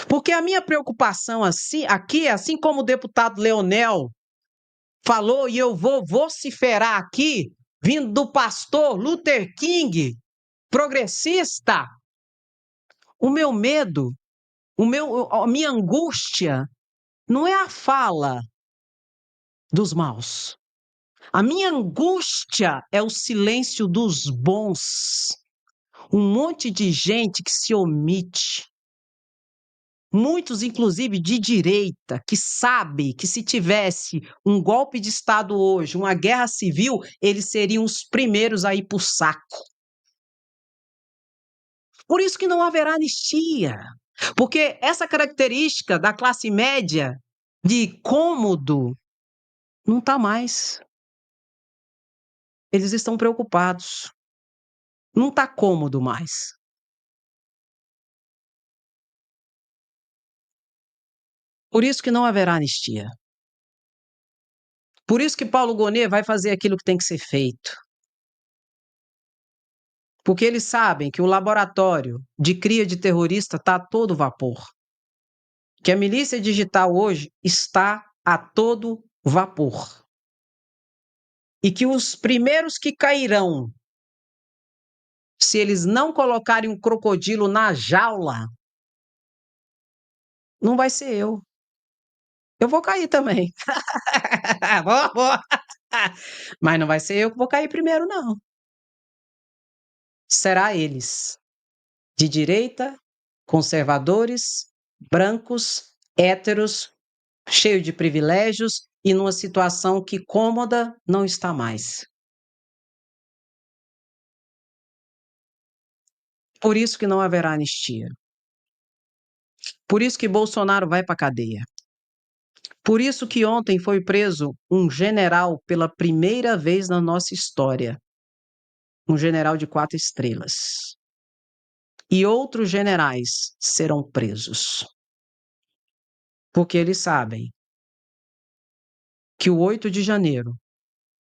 Porque a minha preocupação aqui, assim como o deputado Leonel falou, e eu vou vociferar aqui, vindo do pastor Luther King, progressista, o meu medo, a minha angústia não é a fala dos maus. A minha angústia é o silêncio dos bons. Um monte de gente que se omite. Muitos, inclusive, de direita, que sabe que se tivesse um golpe de Estado hoje, uma guerra civil, eles seriam os primeiros a ir para o saco. Por isso que não haverá anistia. Porque essa característica da classe média de cômodo não está mais. Eles estão preocupados. Não está cômodo mais. Por isso que não haverá anistia. Por isso que Paulo Gonet vai fazer aquilo que tem que ser feito. Porque eles sabem que o laboratório de cria de terrorista está a todo vapor. Que a milícia digital hoje está a todo vapor. E que os primeiros que cairão, se eles não colocarem um crocodilo na jaula, não vai ser eu. Eu vou cair também. Vou. Mas não vai ser eu que vou cair primeiro, não. Será eles. De direita, conservadores, brancos, héteros, cheio de privilégios e numa situação que cômoda não está mais. Por isso que não haverá anistia. Por isso que Bolsonaro vai para a cadeia. Por isso que ontem foi preso um general pela primeira vez na nossa história. Um general de 4 estrelas. E outros generais serão presos. Porque eles sabem que o 8 de janeiro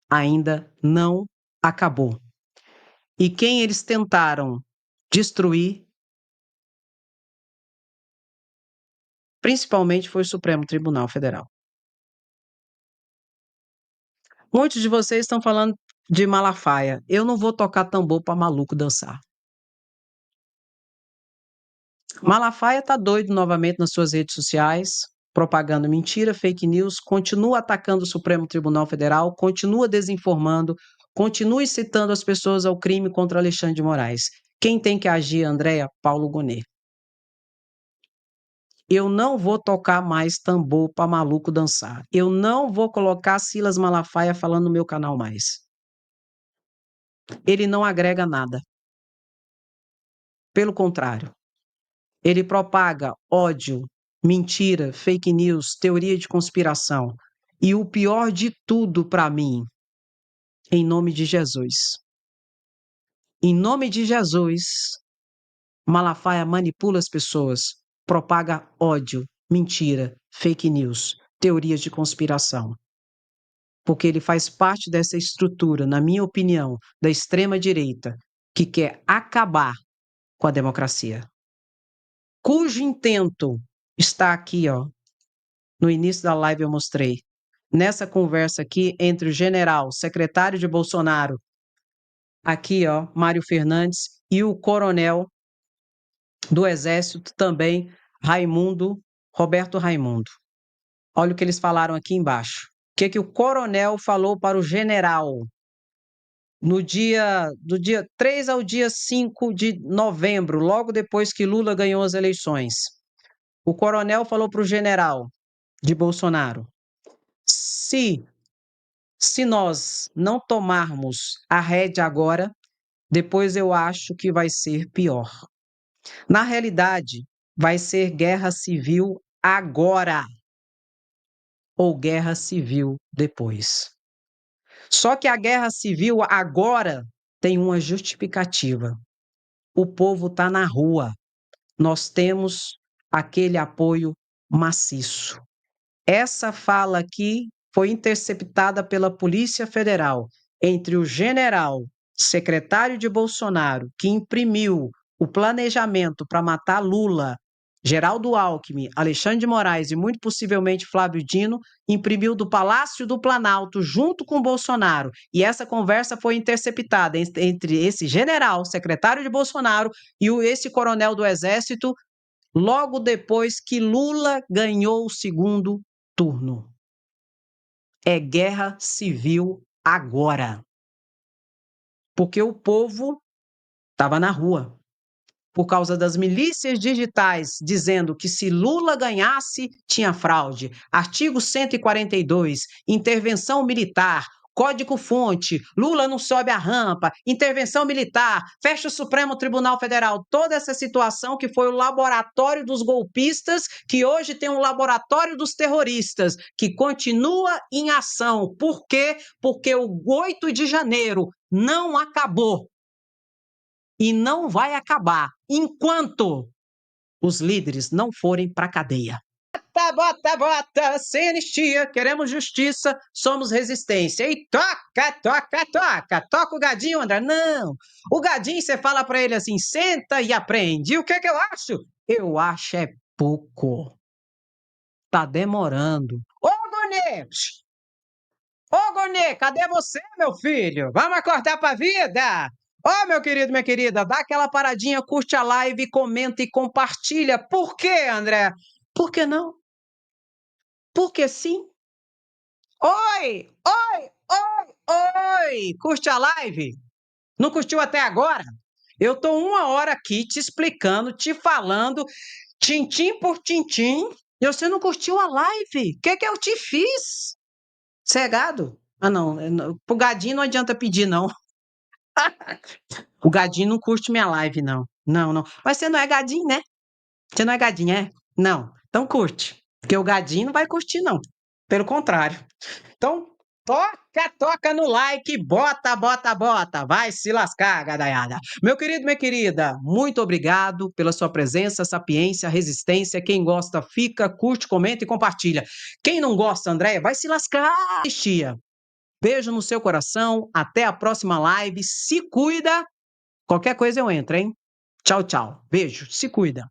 ainda não acabou. E quem eles tentaram destruir, principalmente, foi o Supremo Tribunal Federal. Muitos de vocês estão falando de Malafaia. Eu não vou tocar tambor para maluco dançar. Malafaia está doido novamente nas suas redes sociais, propagando mentira, fake news, continua atacando o Supremo Tribunal Federal, continua desinformando, continua incitando as pessoas ao crime contra Alexandre de Moraes. Quem tem que agir, Andréa? Paulo Gonet. Eu não vou tocar mais tambor para maluco dançar. Eu não vou colocar Silas Malafaia falando no meu canal mais. Ele não agrega nada. Pelo contrário, ele propaga ódio, mentira, fake news, teoria de conspiração. E o pior de tudo para mim, em nome de Jesus. Em nome de Jesus, Malafaia manipula as pessoas, propaga ódio, mentira, fake news, teorias de conspiração. Porque ele faz parte dessa estrutura, na minha opinião, da extrema-direita, que quer acabar com a democracia. Cujo intento está aqui, ó. No início da live eu mostrei. Nessa conversa aqui entre o general, secretário de Bolsonaro, aqui, ó, Mário Fernandes, e o coronel do Exército também, Roberto Raimundo. Olha o que eles falaram aqui embaixo. O que o coronel falou para o general do dia 3 ao dia 5 de novembro, logo depois que Lula ganhou as eleições. O coronel falou para o general de Bolsonaro: se nós não tomarmos a rédea agora, depois eu acho que vai ser pior. Na realidade, vai ser guerra civil agora ou guerra civil depois. Só que a guerra civil agora tem uma justificativa. O povo está na rua. Nós temos aquele apoio maciço. Essa fala aqui foi interceptada pela Polícia Federal entre o general, secretário de Bolsonaro, que imprimiu o planejamento para matar Lula, Geraldo Alckmin, Alexandre de Moraes e muito possivelmente Flávio Dino, imprimiu do Palácio do Planalto junto com Bolsonaro. E essa conversa foi interceptada entre esse general, secretário de Bolsonaro, e esse coronel do Exército, logo depois que Lula ganhou o segundo turno. É guerra civil agora. Porque o povo estava na rua. Por causa das milícias digitais, dizendo que se Lula ganhasse, tinha fraude. Artigo 142, intervenção militar, código-fonte, Lula não sobe a rampa, intervenção militar, fecha o Supremo Tribunal Federal. Toda essa situação que foi o laboratório dos golpistas, que hoje tem um laboratório dos terroristas, que continua em ação. Por quê? Porque o 8 de janeiro não acabou. E não vai acabar enquanto os líderes não forem para a cadeia. Bota, sem anistia, queremos justiça, somos resistência. E toca o gadinho, André. Não, o gadinho você fala para ele assim, senta e aprende. E o que eu acho? Eu acho é pouco. Tá demorando. Ô, Gonê, cadê você, meu filho? Vamos acordar pra vida? Ó, meu querido, minha querida, dá aquela paradinha, curte a live, comenta e compartilha. Por quê, André? Por que não? Porque sim. Oi! Curte a live? Não curtiu até agora? Eu tô 1 hora aqui te explicando, te falando, tintim por tintim, e você não curtiu a live. O que eu te fiz? Cegado? Ah, não. Pro gadinho não adianta pedir, não. O gadinho não curte minha live, não. Não. Mas você não é gadinho, né? Você não é gadinho, é? Não. Então curte. Porque o gadinho não vai curtir, não. Pelo contrário. Então, toca no like, bota. Vai se lascar, gadaiada. Meu querido, minha querida, muito obrigado pela sua presença, sapiência, resistência. Quem gosta, fica, curte, comenta e compartilha. Quem não gosta, Andréia, vai se lascar. Beijo no seu coração. Até a próxima live. Se cuida. Qualquer coisa eu entro, hein? Tchau, tchau. Beijo. Se cuida.